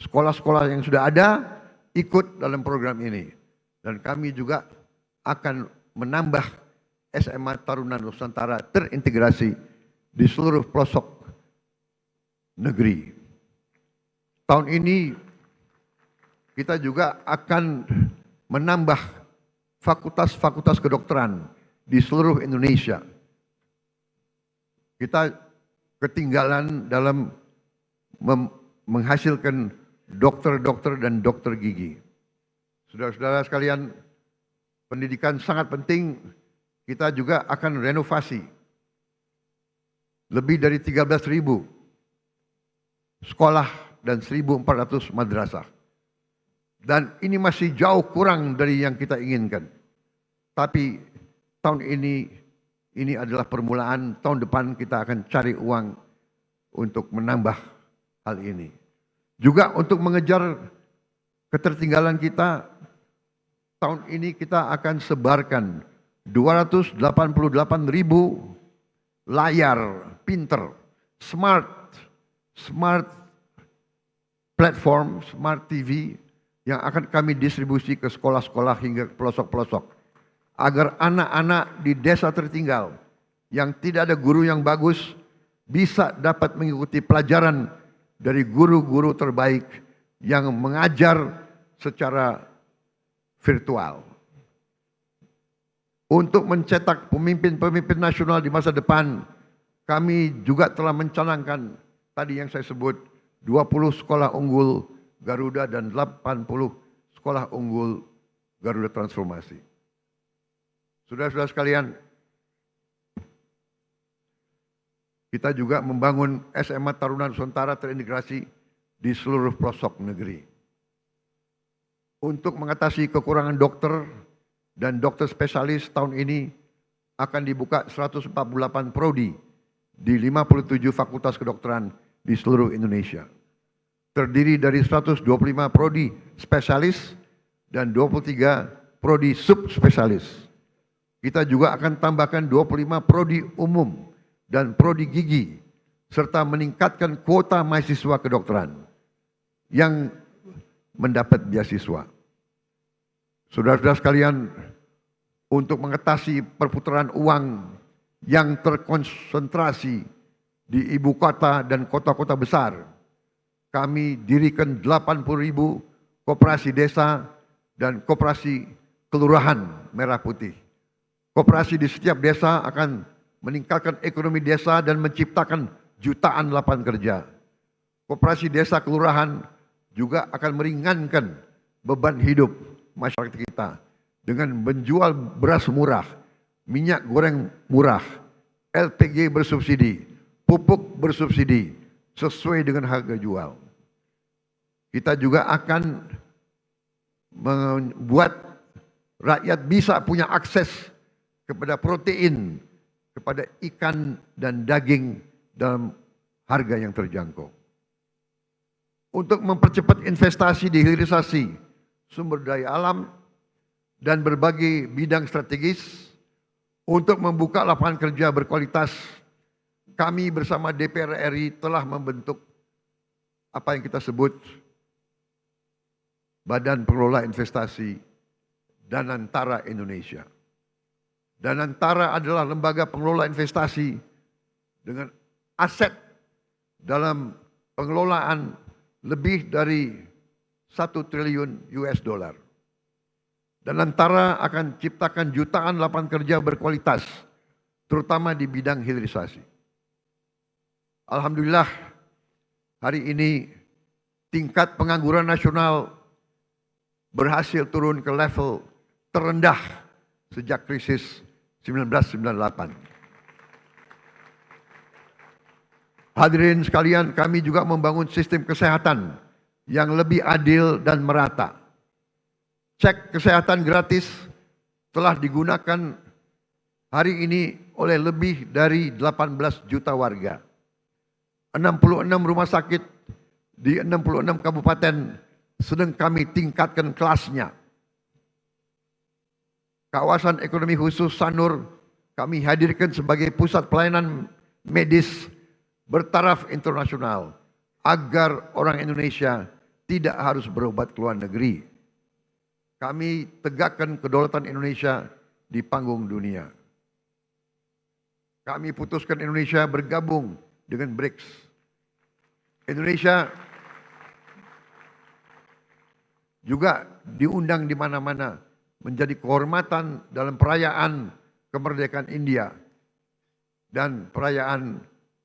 Sekolah-sekolah yang sudah ada ikut dalam program ini. Dan kami juga akan menambah SMA Taruna Nusantara terintegrasi di seluruh pelosok negeri. Tahun ini kita juga akan menambah fakultas-fakultas kedokteran di seluruh Indonesia. Kita ketinggalan dalam menghasilkan dokter-dokter dan dokter gigi. Saudara-saudara sekalian, pendidikan sangat penting. Kita juga akan renovasi lebih dari 13.000 sekolah dan 1.400 madrasah. Dan ini masih jauh kurang dari yang kita inginkan. Tapi tahun ini adalah permulaan, tahun depan kita akan cari uang untuk menambah hal ini. Juga untuk mengejar ketertinggalan kita, tahun ini kita akan sebarkan 288.000 layar pinter smart platform, smart TV yang akan kami distribusi ke sekolah-sekolah hingga ke pelosok-pelosok. Agar anak-anak di desa tertinggal yang tidak ada guru yang bagus bisa dapat mengikuti pelajaran dari guru-guru terbaik yang mengajar secara virtual. Untuk mencetak pemimpin-pemimpin nasional di masa depan, kami juga telah mencanangkan tadi yang saya sebut 20 sekolah unggul Garuda dan 80 sekolah unggul Garuda Transformasi. Saudara-saudara sekalian, kita juga membangun SMA Taruna Nusantara terintegrasi di seluruh pelosok negeri. Untuk mengatasi kekurangan dokter dan dokter spesialis tahun ini akan dibuka 148 prodi di 57 fakultas kedokteran di seluruh Indonesia. Terdiri dari 125 prodi spesialis dan 23 prodi subspesialis. Kita juga akan tambahkan 25 prodi umum dan prodi gigi serta meningkatkan kuota mahasiswa kedokteran yang mendapat beasiswa. Saudara-saudara sekalian, untuk mengatasi perputaran uang yang terkonsentrasi di ibu kota dan kota-kota besar, kami dirikan 80.000 koperasi desa dan koperasi kelurahan merah putih. Koperasi di setiap desa akan meningkatkan ekonomi desa dan menciptakan jutaan lapangan kerja. Koperasi desa kelurahan juga akan meringankan beban hidup masyarakat kita dengan menjual beras murah, minyak goreng murah, LPG bersubsidi, pupuk bersubsidi sesuai dengan harga jual. Kita juga akan membuat rakyat bisa punya akses kepada protein, kepada ikan dan daging dalam harga yang terjangkau. Untuk mempercepat investasi di hilirisasi sumber daya alam dan berbagai bidang strategis, untuk membuka lapangan kerja berkualitas, kami bersama DPR RI telah membentuk apa yang kita sebut Badan Pengelola Investasi Danantara Indonesia. Danantara adalah lembaga pengelola investasi dengan aset dalam pengelolaan lebih dari 1 triliun US dollar. Danantara akan ciptakan jutaan lapangan kerja berkualitas, terutama di bidang hilirisasi. Alhamdulillah, hari ini tingkat pengangguran nasional berhasil turun ke level terendah sejak krisis 1998. Hadirin sekalian, kami juga membangun sistem kesehatan yang lebih adil dan merata. Cek kesehatan gratis telah digunakan hari ini oleh lebih dari 18 juta warga. 66 rumah sakit di 66 kabupaten sedang kami tingkatkan kelasnya. Kawasan ekonomi khusus Sanur kami hadirkan sebagai pusat pelayanan medis bertaraf internasional agar orang Indonesia tidak harus berobat ke luar negeri. Kami tegakkan kedaulatan Indonesia di panggung dunia. Kami putuskan Indonesia bergabung dengan BRICS. Indonesia juga diundang di mana-mana menjadi kehormatan dalam perayaan kemerdekaan India dan perayaan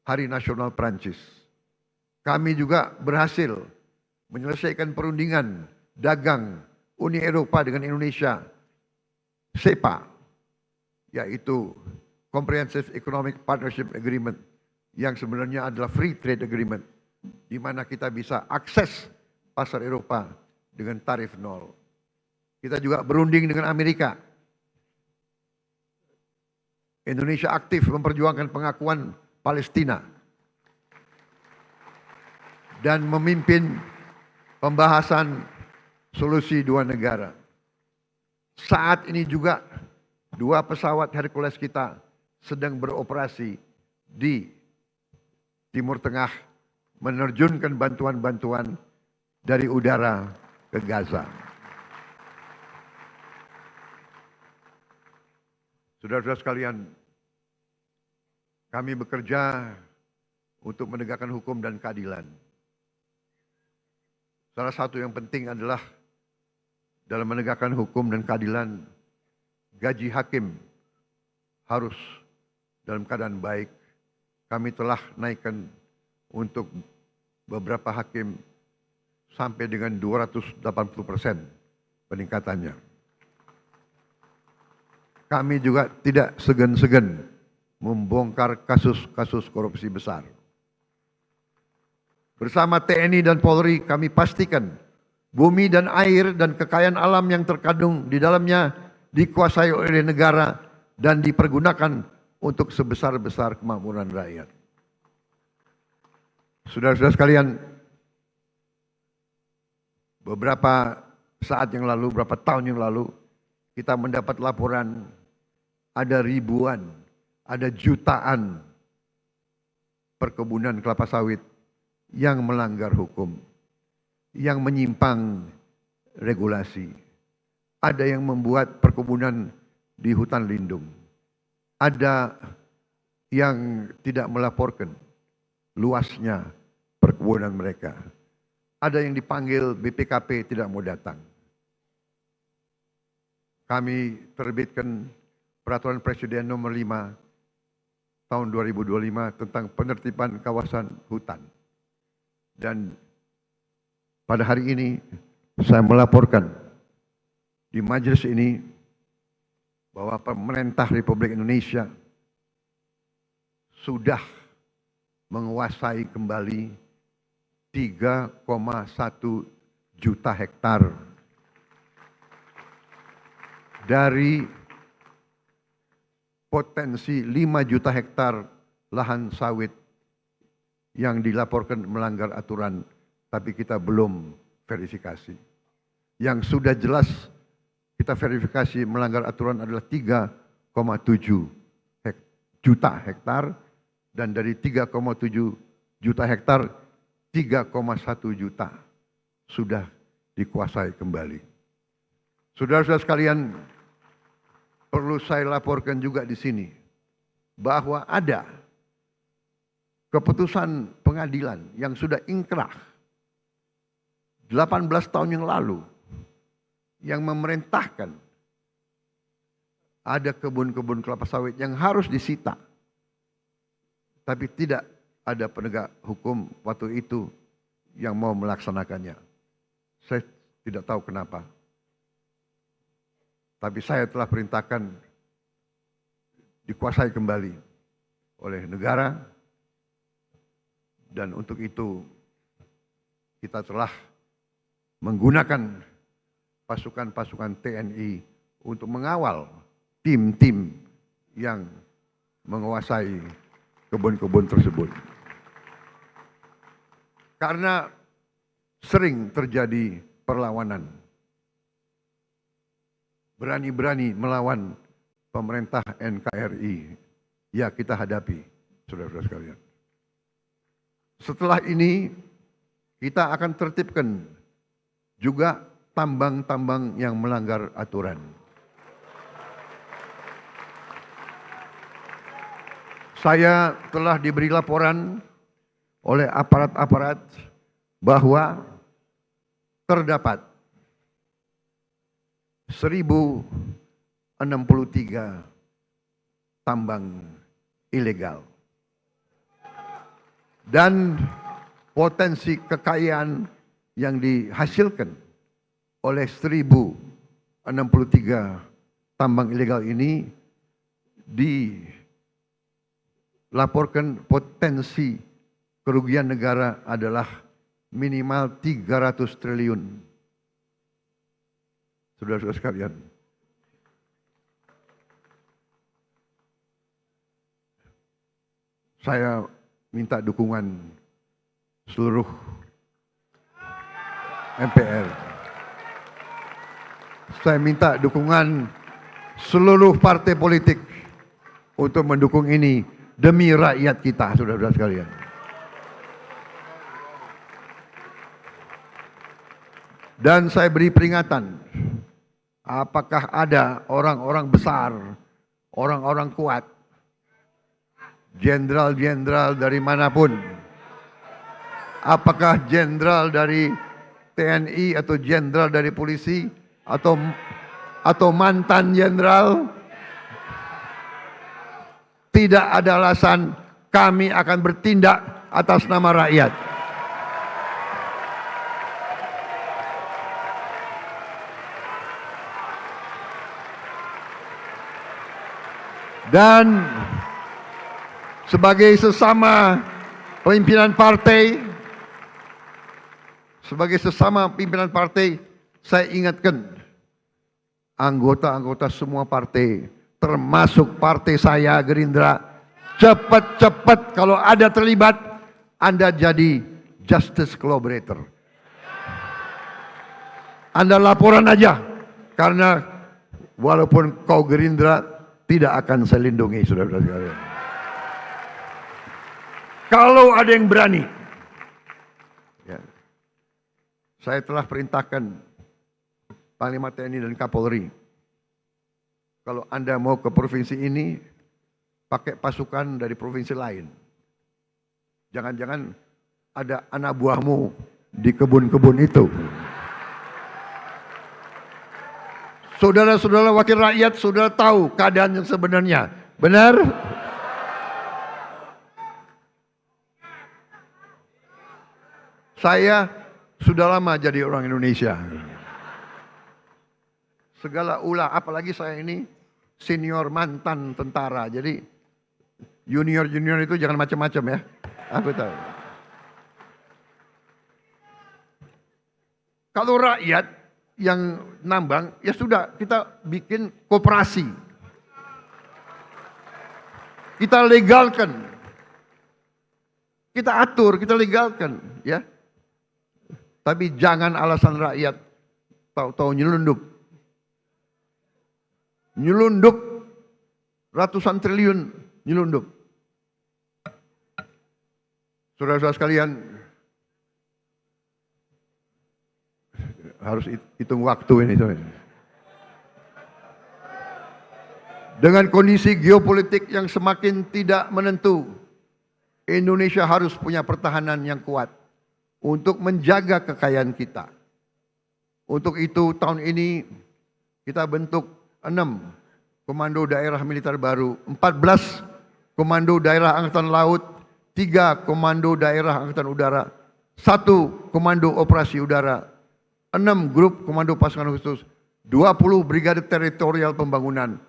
Hari Nasional Prancis. Kami juga berhasil menyelesaikan perundingan dagang Uni Eropa dengan Indonesia, SEPA, yaitu Comprehensive Economic Partnership Agreement, yang sebenarnya adalah Free Trade Agreement, di mana kita bisa akses pasar Eropa dengan tarif nol. Kita juga berunding dengan Amerika. Indonesia aktif memperjuangkan pengakuan Palestina dan memimpin pembahasan solusi dua negara. Saat ini juga 2 pesawat Hercules kita sedang beroperasi di Timur Tengah menerjunkan bantuan-bantuan dari udara ke Gaza. Saudara-saudara sekalian, kami bekerja untuk menegakkan hukum dan keadilan. Salah satu yang penting adalah dalam menegakkan hukum dan keadilan, gaji hakim harus dalam keadaan baik. Kami telah naikkan untuk beberapa hakim sampai dengan 280% peningkatannya. Kami juga tidak segan-segan membongkar kasus-kasus korupsi besar. Bersama TNI dan Polri kami pastikan bumi dan air dan kekayaan alam yang terkandung di dalamnya dikuasai oleh negara dan dipergunakan untuk sebesar-besar kemakmuran rakyat. Saudara-saudara sekalian, beberapa saat yang lalu, beberapa tahun yang lalu, kita mendapat laporan ada ribuan, ada jutaan perkebunan kelapa sawit yang melanggar hukum, yang menyimpang regulasi. Ada yang membuat perkebunan di hutan lindung. Ada yang tidak melaporkan luasnya perkebunan mereka. Ada yang dipanggil BPKP tidak mau datang. Kami terbitkan Peraturan Presiden Nomor 5 tahun 2025 tentang penertiban kawasan hutan. Dan pada hari ini saya melaporkan di majelis ini bahwa pemerintah Republik Indonesia sudah menguasai kembali 3,1 juta hektar dari potensi 5 juta hektar lahan sawit yang dilaporkan melanggar aturan, tapi kita belum verifikasi. Yang sudah jelas kita verifikasi melanggar aturan adalah 3,7 juta hektar, dan dari 3,7 juta hektar, 3,1 juta sudah dikuasai kembali. Saudara-saudara sekalian, perlu saya laporkan juga di sini bahwa ada keputusan pengadilan yang sudah ingkrah 18 tahun yang lalu yang memerintahkan ada kebun-kebun kelapa sawit yang harus disita, tapi tidak ada penegak hukum waktu itu yang mau melaksanakannya. Saya tidak tahu kenapa. Tapi saya telah perintahkan dikuasai kembali oleh negara, dan untuk itu kita telah menggunakan pasukan-pasukan TNI untuk mengawal tim-tim yang menguasai kebun-kebun tersebut. Karena sering terjadi perlawanan, berani-berani melawan pemerintah NKRI, ya kita hadapi, saudara-saudara sekalian. Setelah ini kita akan tertibkan juga tambang-tambang yang melanggar aturan. Saya telah diberi laporan oleh aparat-aparat bahwa terdapat 1063 tambang ilegal. Dan potensi kekayaan yang dihasilkan oleh 1063 tambang ilegal ini dilaporkan potensi kerugian negara adalah minimal 300 triliun. Saudara-saudara sekalian, saya minta dukungan seluruh MPR. Saya minta dukungan seluruh partai politik untuk mendukung ini demi rakyat kita, saudara-saudara sekalian. Dan saya beri peringatan, apakah ada orang-orang besar, orang-orang kuat, jenderal-jenderal dari manapun, apakah jenderal dari TNI atau jenderal dari polisi atau mantan jenderal, tidak ada alasan kami akan bertindak atas nama rakyat. Dan sebagai sesama pimpinan partai, saya ingatkan anggota-anggota semua partai, termasuk partai saya Gerindra, cepat-cepat kalau ada terlibat, Anda jadi justice collaborator. Anda laporan aja, karena walaupun kau Gerindra, tidak akan saya lindungi, saudara-saudara sekalian. Kalau ada yang berani, ya, saya telah perintahkan Panglima TNI dan Kapolri, kalau Anda mau ke provinsi ini, pakai pasukan dari provinsi lain. Jangan-jangan ada anak buahmu di kebun-kebun itu. Saudara-saudara wakil rakyat, saudara tahu keadaan yang sebenarnya. Benar? Saya sudah lama jadi orang Indonesia. Segala ulah, apalagi saya ini senior mantan tentara. Jadi junior-junior itu jangan macam-macam ya. Aku tahu. Kalau rakyat yang nambang, ya sudah kita bikin koperasi. Kita legalkan. Kita atur, kita legalkan, ya. Tapi jangan alasan rakyat tahu-tahu nyelundup. Nyelundup ratusan triliun nyelundup. Saudara-saudara sekalian, harus hitung waktu ini. Dengan kondisi geopolitik yang semakin tidak menentu, Indonesia harus punya pertahanan yang kuat untuk menjaga kekayaan kita. Untuk itu tahun ini kita bentuk 6 komando daerah militer baru, 14 komando daerah angkatan laut, 3 komando daerah angkatan udara, 1 komando operasi udara, 6 grup komando pasukan khusus, 20 brigade teritorial pembangunan,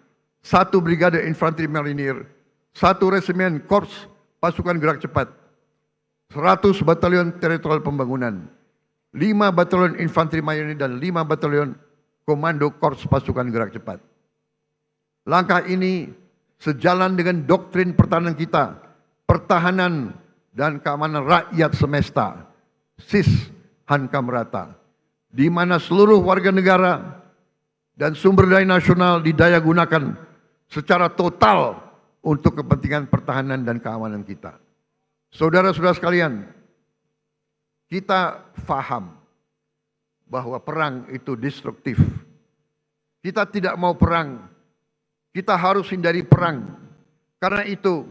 1 brigade infanteri marinir, 1 resimen korps pasukan gerak cepat, 100 batalion teritorial pembangunan, 5 batalion infanteri marinir dan 5 batalion komando korps pasukan gerak cepat. Langkah ini sejalan dengan doktrin pertahanan kita, pertahanan dan keamanan rakyat semesta, SIS Hankam Rata, di mana seluruh warga negara dan sumber daya nasional didaya gunakan secara total untuk kepentingan pertahanan dan keamanan kita. Saudara-saudara sekalian, kita faham bahwa perang itu destruktif. Kita tidak mau perang, kita harus hindari perang. Karena itu,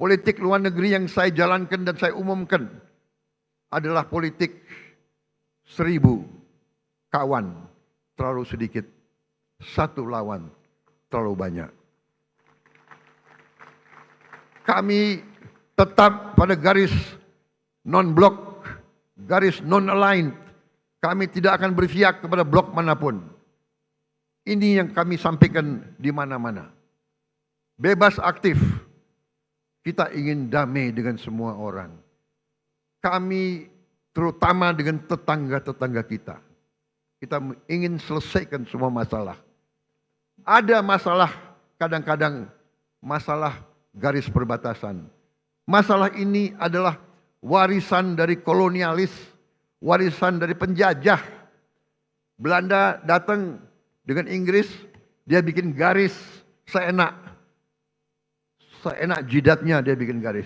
politik luar negeri yang saya jalankan dan saya umumkan adalah politik 1000 kawan terlalu sedikit, 1 lawan terlalu banyak. Kami tetap pada garis non-blok, garis non-aligned. Kami tidak akan berpihak kepada blok manapun. Ini yang kami sampaikan di mana-mana. Bebas aktif. Kita ingin damai dengan semua orang. Kami terutama dengan tetangga-tetangga kita. Kita ingin selesaikan semua masalah. Ada masalah, kadang-kadang masalah garis perbatasan. Masalah ini adalah warisan dari kolonialis, warisan dari penjajah. Belanda datang dengan Inggris, dia bikin garis seenak jidatnya dia bikin garis.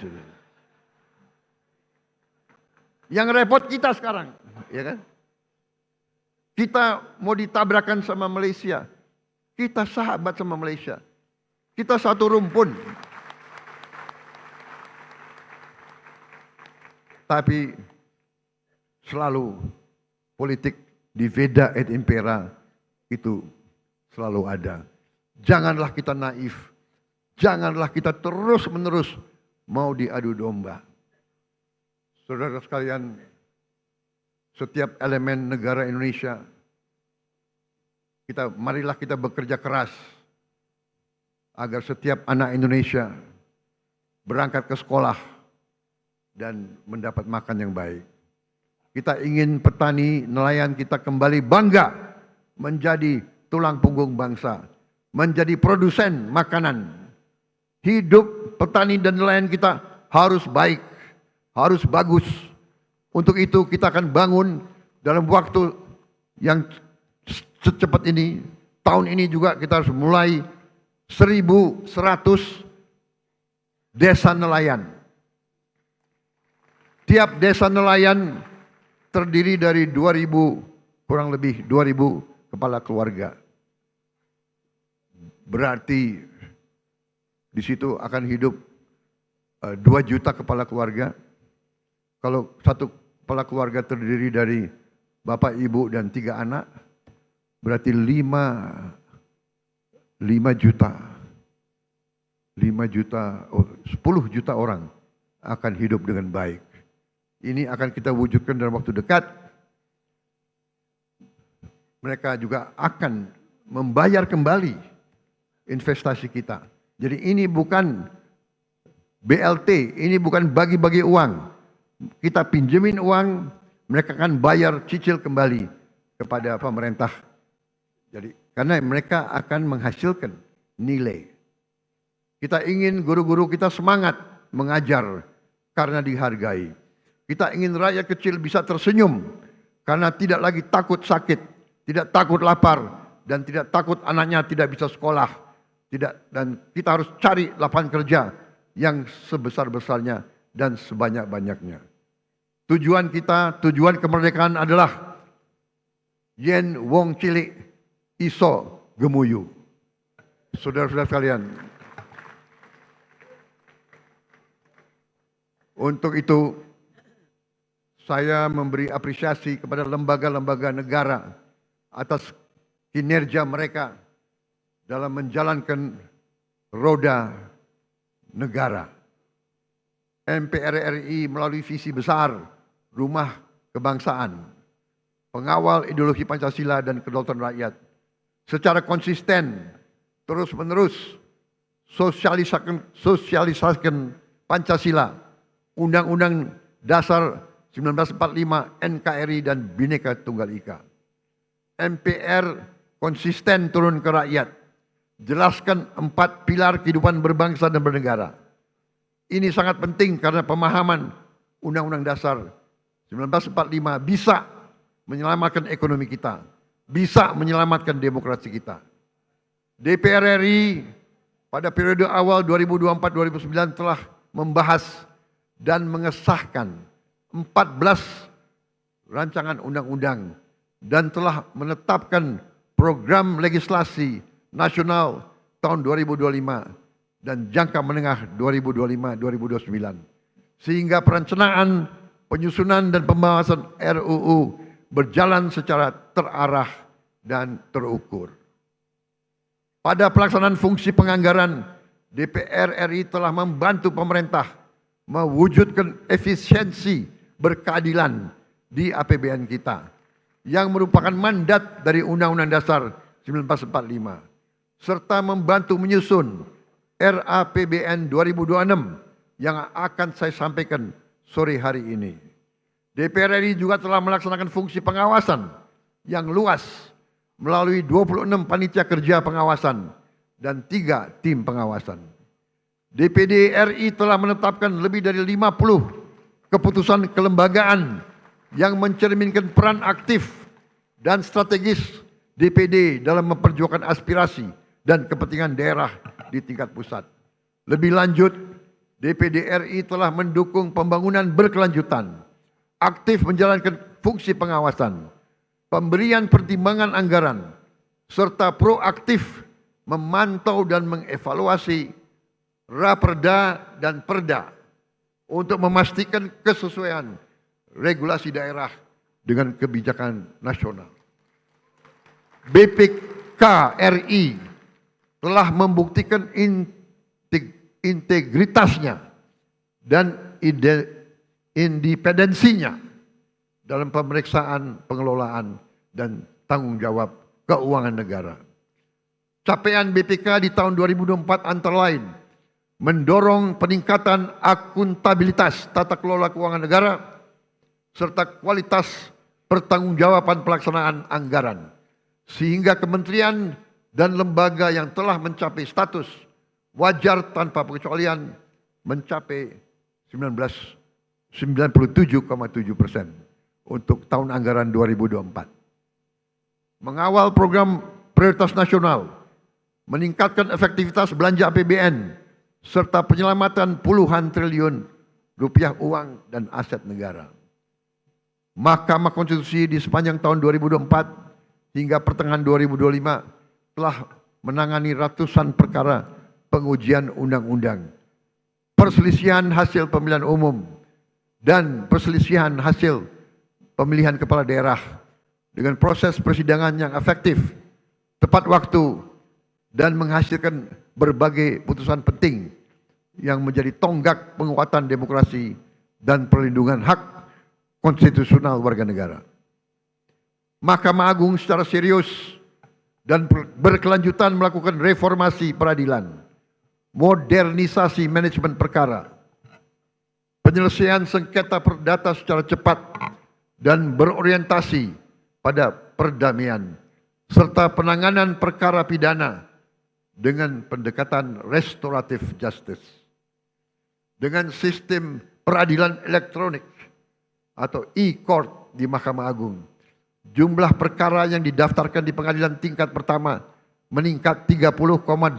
Yang repot kita sekarang, ya kan? Kita mau ditabrakan sama Malaysia. Kita sahabat sama Malaysia. Kita satu rumpun. Tapi selalu politik divida et impera itu selalu ada. Janganlah kita naif. Janganlah kita terus-menerus mau diadu domba. Saudara sekalian, setiap elemen negara Indonesia, marilah kita bekerja keras agar setiap anak Indonesia berangkat ke sekolah dan mendapat makan yang baik. Kita ingin petani, nelayan kita kembali bangga menjadi tulang punggung bangsa, menjadi produsen makanan. Hidup petani dan nelayan kita harus baik, harus bagus. Untuk itu kita akan bangun dalam waktu yang secepat ini. Tahun ini juga kita harus mulai 1.100 desa nelayan. Tiap desa nelayan terdiri dari 2.000, kurang lebih 2.000 kepala keluarga. Berarti di situ akan hidup 2 juta kepala keluarga. Kalau satu kepala keluarga terdiri dari bapak, ibu, dan 3 anak, berarti 5 juta. 10 juta orang akan hidup dengan baik. Ini akan kita wujudkan dalam waktu dekat. Mereka juga akan membayar kembali investasi kita. Jadi ini bukan BLT, ini bukan bagi-bagi uang. Kita pinjemin uang, mereka akan bayar cicil kembali kepada pemerintah. Jadi karena mereka akan menghasilkan nilai. Kita ingin guru-guru kita semangat mengajar karena dihargai. Kita ingin rakyat kecil bisa tersenyum karena tidak lagi takut sakit, tidak takut lapar, dan tidak takut anaknya tidak bisa sekolah. Dan kita harus cari lapangan kerja yang sebesar-besarnya dan sebanyak-banyaknya. Tujuan kita, tujuan kemerdekaan adalah yen wong cilik iso gemuyu. Saudara-saudara sekalian, untuk itu saya memberi apresiasi kepada lembaga-lembaga negara atas kinerja mereka dalam menjalankan roda negara. MPR RI melalui visi besar Rumah Kebangsaan, pengawal ideologi Pancasila dan kedaulatan rakyat, secara konsisten terus-menerus sosialisasikan Pancasila, Undang-Undang Dasar 1945, NKRI, dan Bhinneka Tunggal Ika. MPR konsisten turun ke rakyat, jelaskan 4 pilar kehidupan berbangsa dan bernegara. Ini sangat penting karena pemahaman Undang-Undang Dasar 1945 bisa menyelamatkan ekonomi kita, bisa menyelamatkan demokrasi kita. DPR RI pada periode awal 2024-2009 telah membahas dan mengesahkan 14 rancangan undang-undang dan telah menetapkan program legislasi nasional tahun 2025 dan jangka menengah 2025-2029. Sehingga perencanaan, penyusunan dan pembahasan RUU berjalan secara terarah dan terukur. Pada pelaksanaan fungsi penganggaran, DPR RI telah membantu pemerintah mewujudkan efisiensi berkeadilan di APBN kita yang merupakan mandat dari Undang-Undang Dasar 1945 serta membantu menyusun RAPBN 2026 yang akan saya sampaikan sore hari ini. DPR RI juga telah melaksanakan fungsi pengawasan yang luas melalui 26 panitia kerja pengawasan dan 3 tim pengawasan. DPD RI telah menetapkan lebih dari 50 keputusan kelembagaan yang mencerminkan peran aktif dan strategis DPD dalam memperjuangkan aspirasi dan kepentingan daerah di tingkat pusat. Lebih lanjut, DPD RI telah mendukung pembangunan berkelanjutan, aktif menjalankan fungsi pengawasan, pemberian pertimbangan anggaran, serta proaktif memantau dan mengevaluasi Raperda dan Perda untuk memastikan kesesuaian regulasi daerah dengan kebijakan nasional. BPK RI telah membuktikan integritasnya dan independensinya dalam pemeriksaan pengelolaan dan tanggung jawab keuangan negara. Capaian BPK di tahun 2024 antara lain mendorong peningkatan akuntabilitas tata kelola keuangan negara serta kualitas pertanggungjawaban pelaksanaan anggaran, sehingga kementerian dan lembaga yang telah mencapai status wajar tanpa pengecualian mencapai 97,7% untuk tahun anggaran 2024. Mengawal program prioritas nasional, meningkatkan efektivitas belanja APBN, serta penyelamatan puluhan triliun rupiah uang dan aset negara. Mahkamah Konstitusi di sepanjang tahun 2024 hingga pertengahan 2025 telah menangani ratusan perkara pengujian undang-undang, perselisihan hasil pemilihan umum, dan perselisihan hasil pemilihan kepala daerah dengan proses persidangan yang efektif, tepat waktu, dan menghasilkan berbagai putusan penting yang menjadi tonggak penguatan demokrasi dan perlindungan hak konstitusional warga negara. Mahkamah Agung secara serius dan berkelanjutan melakukan reformasi peradilan, modernisasi manajemen perkara, penyelesaian sengketa perdata secara cepat dan berorientasi pada perdamaian, serta penanganan perkara pidana dengan pendekatan restoratif justice. Dengan sistem peradilan elektronik atau e-court di Mahkamah Agung, jumlah perkara yang didaftarkan di pengadilan tingkat pertama meningkat 30,84%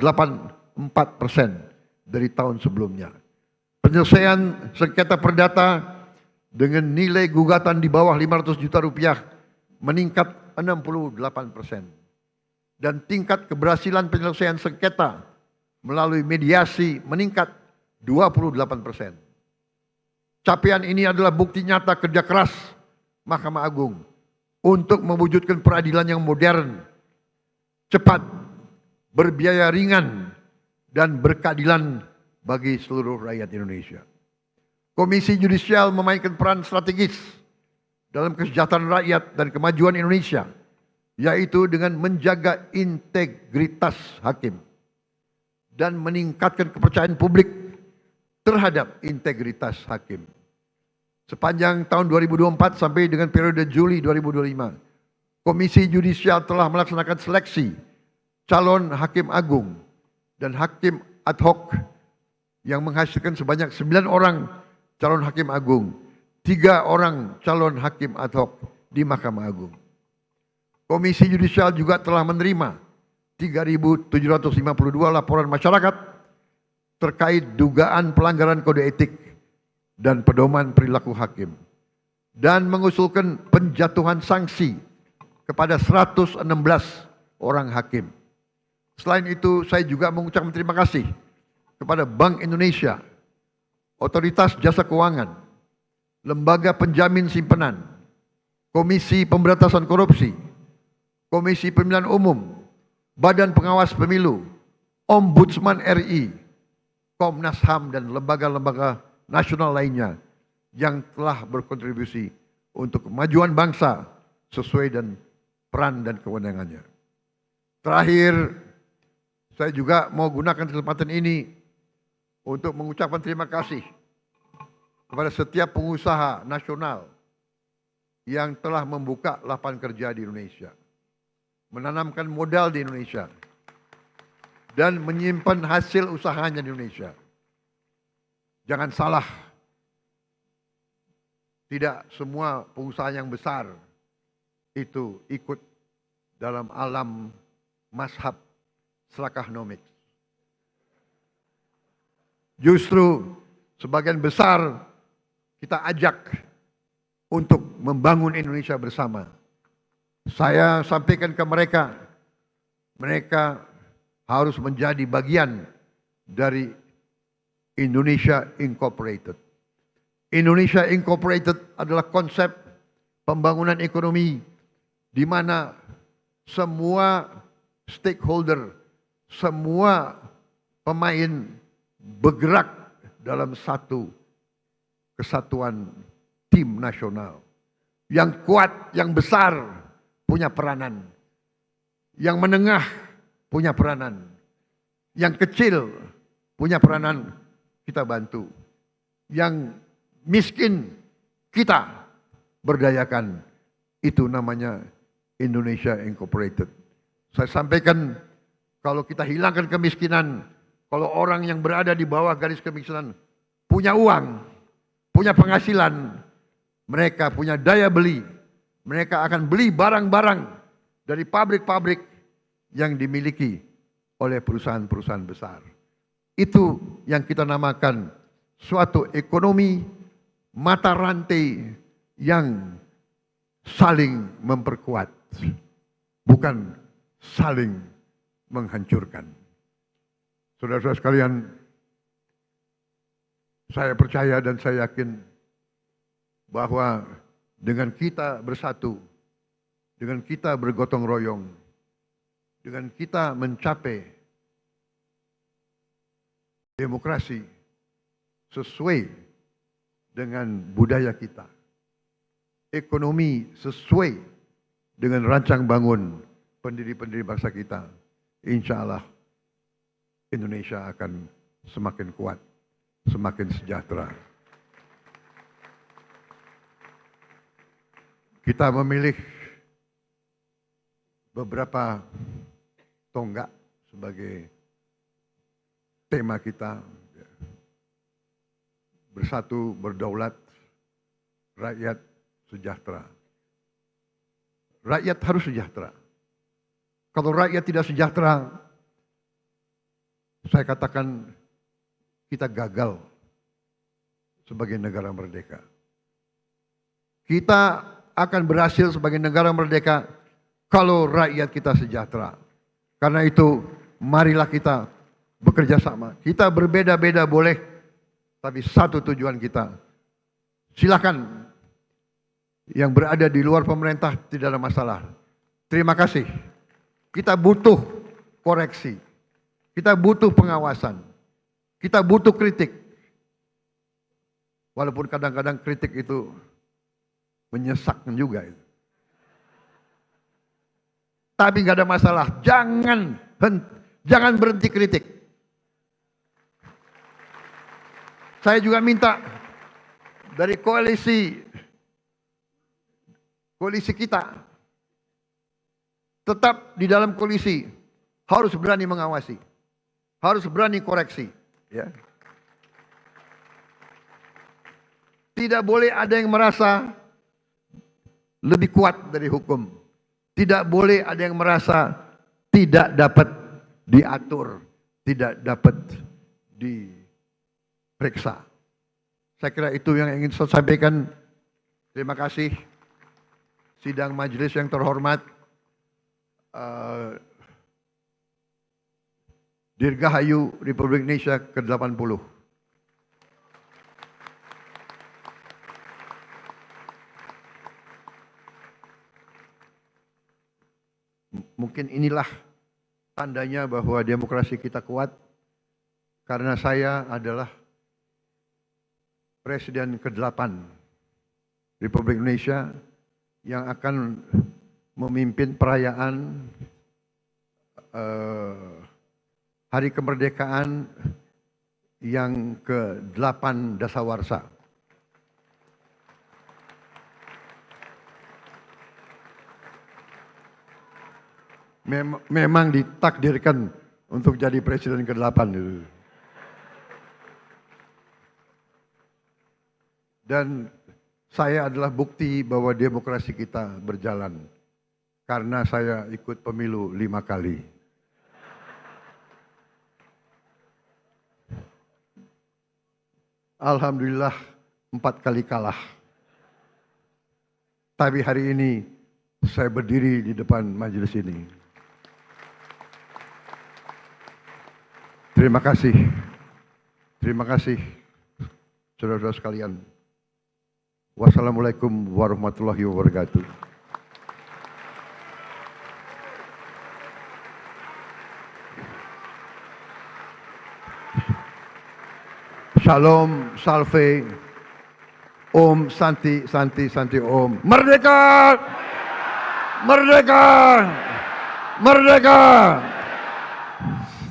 dari tahun sebelumnya. Penyelesaian sengketa perdata dengan nilai gugatan di bawah 500 juta rupiah meningkat 68%. Dan tingkat keberhasilan penyelesaian sengketa melalui mediasi meningkat 28%. Capaian ini adalah bukti nyata kerja keras Mahkamah Agung untuk mewujudkan peradilan yang modern, cepat, berbiaya ringan, dan berkeadilan bagi seluruh rakyat Indonesia. Komisi Yudisial memainkan peran strategis dalam kesejahteraan rakyat dan kemajuan Indonesia, yaitu dengan menjaga integritas hakim dan meningkatkan kepercayaan publik terhadap integritas hakim. Sepanjang tahun 2024 sampai dengan periode Juli 2025, Komisi Yudisial telah melaksanakan seleksi calon hakim agung dan hakim ad hoc yang menghasilkan sebanyak 9 orang calon hakim agung, 3 orang calon hakim ad hoc di Mahkamah Agung. Komisi Yudisial juga telah menerima 3.752 laporan masyarakat terkait dugaan pelanggaran kode etik dan pedoman perilaku hakim, dan mengusulkan penjatuhan sanksi kepada 116 orang hakim. Selain itu, saya juga mengucapkan terima kasih kepada Bank Indonesia, Otoritas Jasa Keuangan, Lembaga Penjamin Simpanan, Komisi Pemberantasan Korupsi, Komisi Pemilihan Umum, Badan Pengawas Pemilu, Ombudsman RI, Komnas HAM, dan lembaga-lembaga nasional lainnya yang telah berkontribusi untuk kemajuan bangsa sesuai dengan peran dan kewenangannya. Terakhir, saya juga mau gunakan kesempatan ini untuk mengucapkan terima kasih kepada setiap pengusaha nasional yang telah membuka lapangan kerja di Indonesia, menanamkan modal di Indonesia, dan menyimpan hasil usahanya di Indonesia. Jangan salah, tidak semua pengusaha yang besar itu ikut dalam alam mazhab Slakahnomics. Justru sebagian besar kita ajak untuk membangun Indonesia bersama. Saya sampaikan ke mereka, mereka harus menjadi bagian dari Indonesia Incorporated. Indonesia Incorporated adalah konsep pembangunan ekonomi di mana semua stakeholder, semua pemain bergerak dalam satu kesatuan tim nasional. Yang kuat, yang besar punya peranan. Yang menengah punya peranan. Yang kecil punya peranan, kita bantu. Yang miskin kita berdayakan. Itu namanya Indonesia Incorporated. Saya sampaikan, kalau kita hilangkan kemiskinan, kalau orang yang berada di bawah garis kemiskinan punya uang, punya penghasilan, mereka punya daya beli, mereka akan beli barang-barang dari pabrik-pabrik yang dimiliki oleh perusahaan-perusahaan besar. Itu yang kita namakan suatu ekonomi mata rantai yang saling memperkuat, bukan saling menghancurkan. Saudara-saudara sekalian, saya percaya dan saya yakin bahwa dengan kita bersatu, dengan kita bergotong royong, dengan kita mencapai demokrasi sesuai dengan budaya kita, ekonomi sesuai dengan rancang bangun pendiri-pendiri bangsa kita, insya Allah Indonesia akan semakin kuat, semakin sejahtera. Kita memilih beberapa tonggak sebagai tema kita. Bersatu, berdaulat, rakyat sejahtera. Rakyat harus sejahtera. Kalau rakyat tidak sejahtera, saya katakan kita gagal sebagai negara merdeka. Kita akan berhasil sebagai negara merdeka kalau rakyat kita sejahtera. Karena itu, marilah kita bekerja sama. Kita berbeda-beda boleh, tapi satu tujuan kita. Silakan yang berada di luar pemerintah tidak ada masalah. Terima kasih. Kita butuh koreksi. Kita butuh pengawasan. Kita butuh kritik. Walaupun kadang-kadang kritik itu menyesakkan juga itu. Tapi nggak ada masalah. Jangan berhenti kritik. Saya juga minta dari koalisi kita tetap di dalam koalisi harus berani mengawasi, harus berani koreksi. Ya. Tidak boleh ada yang merasa lebih kuat dari hukum. Tidak boleh ada yang merasa tidak dapat diatur, tidak dapat diperiksa. Saya kira itu yang ingin saya sampaikan. Terima kasih. Sidang majelis yang terhormat, Dirgahayu Republik Indonesia ke-80. Mungkin inilah tandanya bahwa demokrasi kita kuat, karena saya adalah Presiden ke-8 Republik Indonesia yang akan memimpin perayaan Hari Kemerdekaan yang ke-8 dasawarsa. Memang ditakdirkan untuk jadi presiden ke-8 itu. Dan saya adalah bukti bahwa demokrasi kita berjalan. Karena saya ikut pemilu 5 kali. Alhamdulillah 4 kali kalah. Tapi hari ini saya berdiri di depan majelis ini. Terima kasih. Terima kasih, saudara-saudara sekalian. Wassalamualaikum warahmatullahi wabarakatuh. Shalom, salve, Om, Santi, Santi, Santi, Om. Merdeka! Merdeka! Merdeka!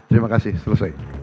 Terima kasih, selesai.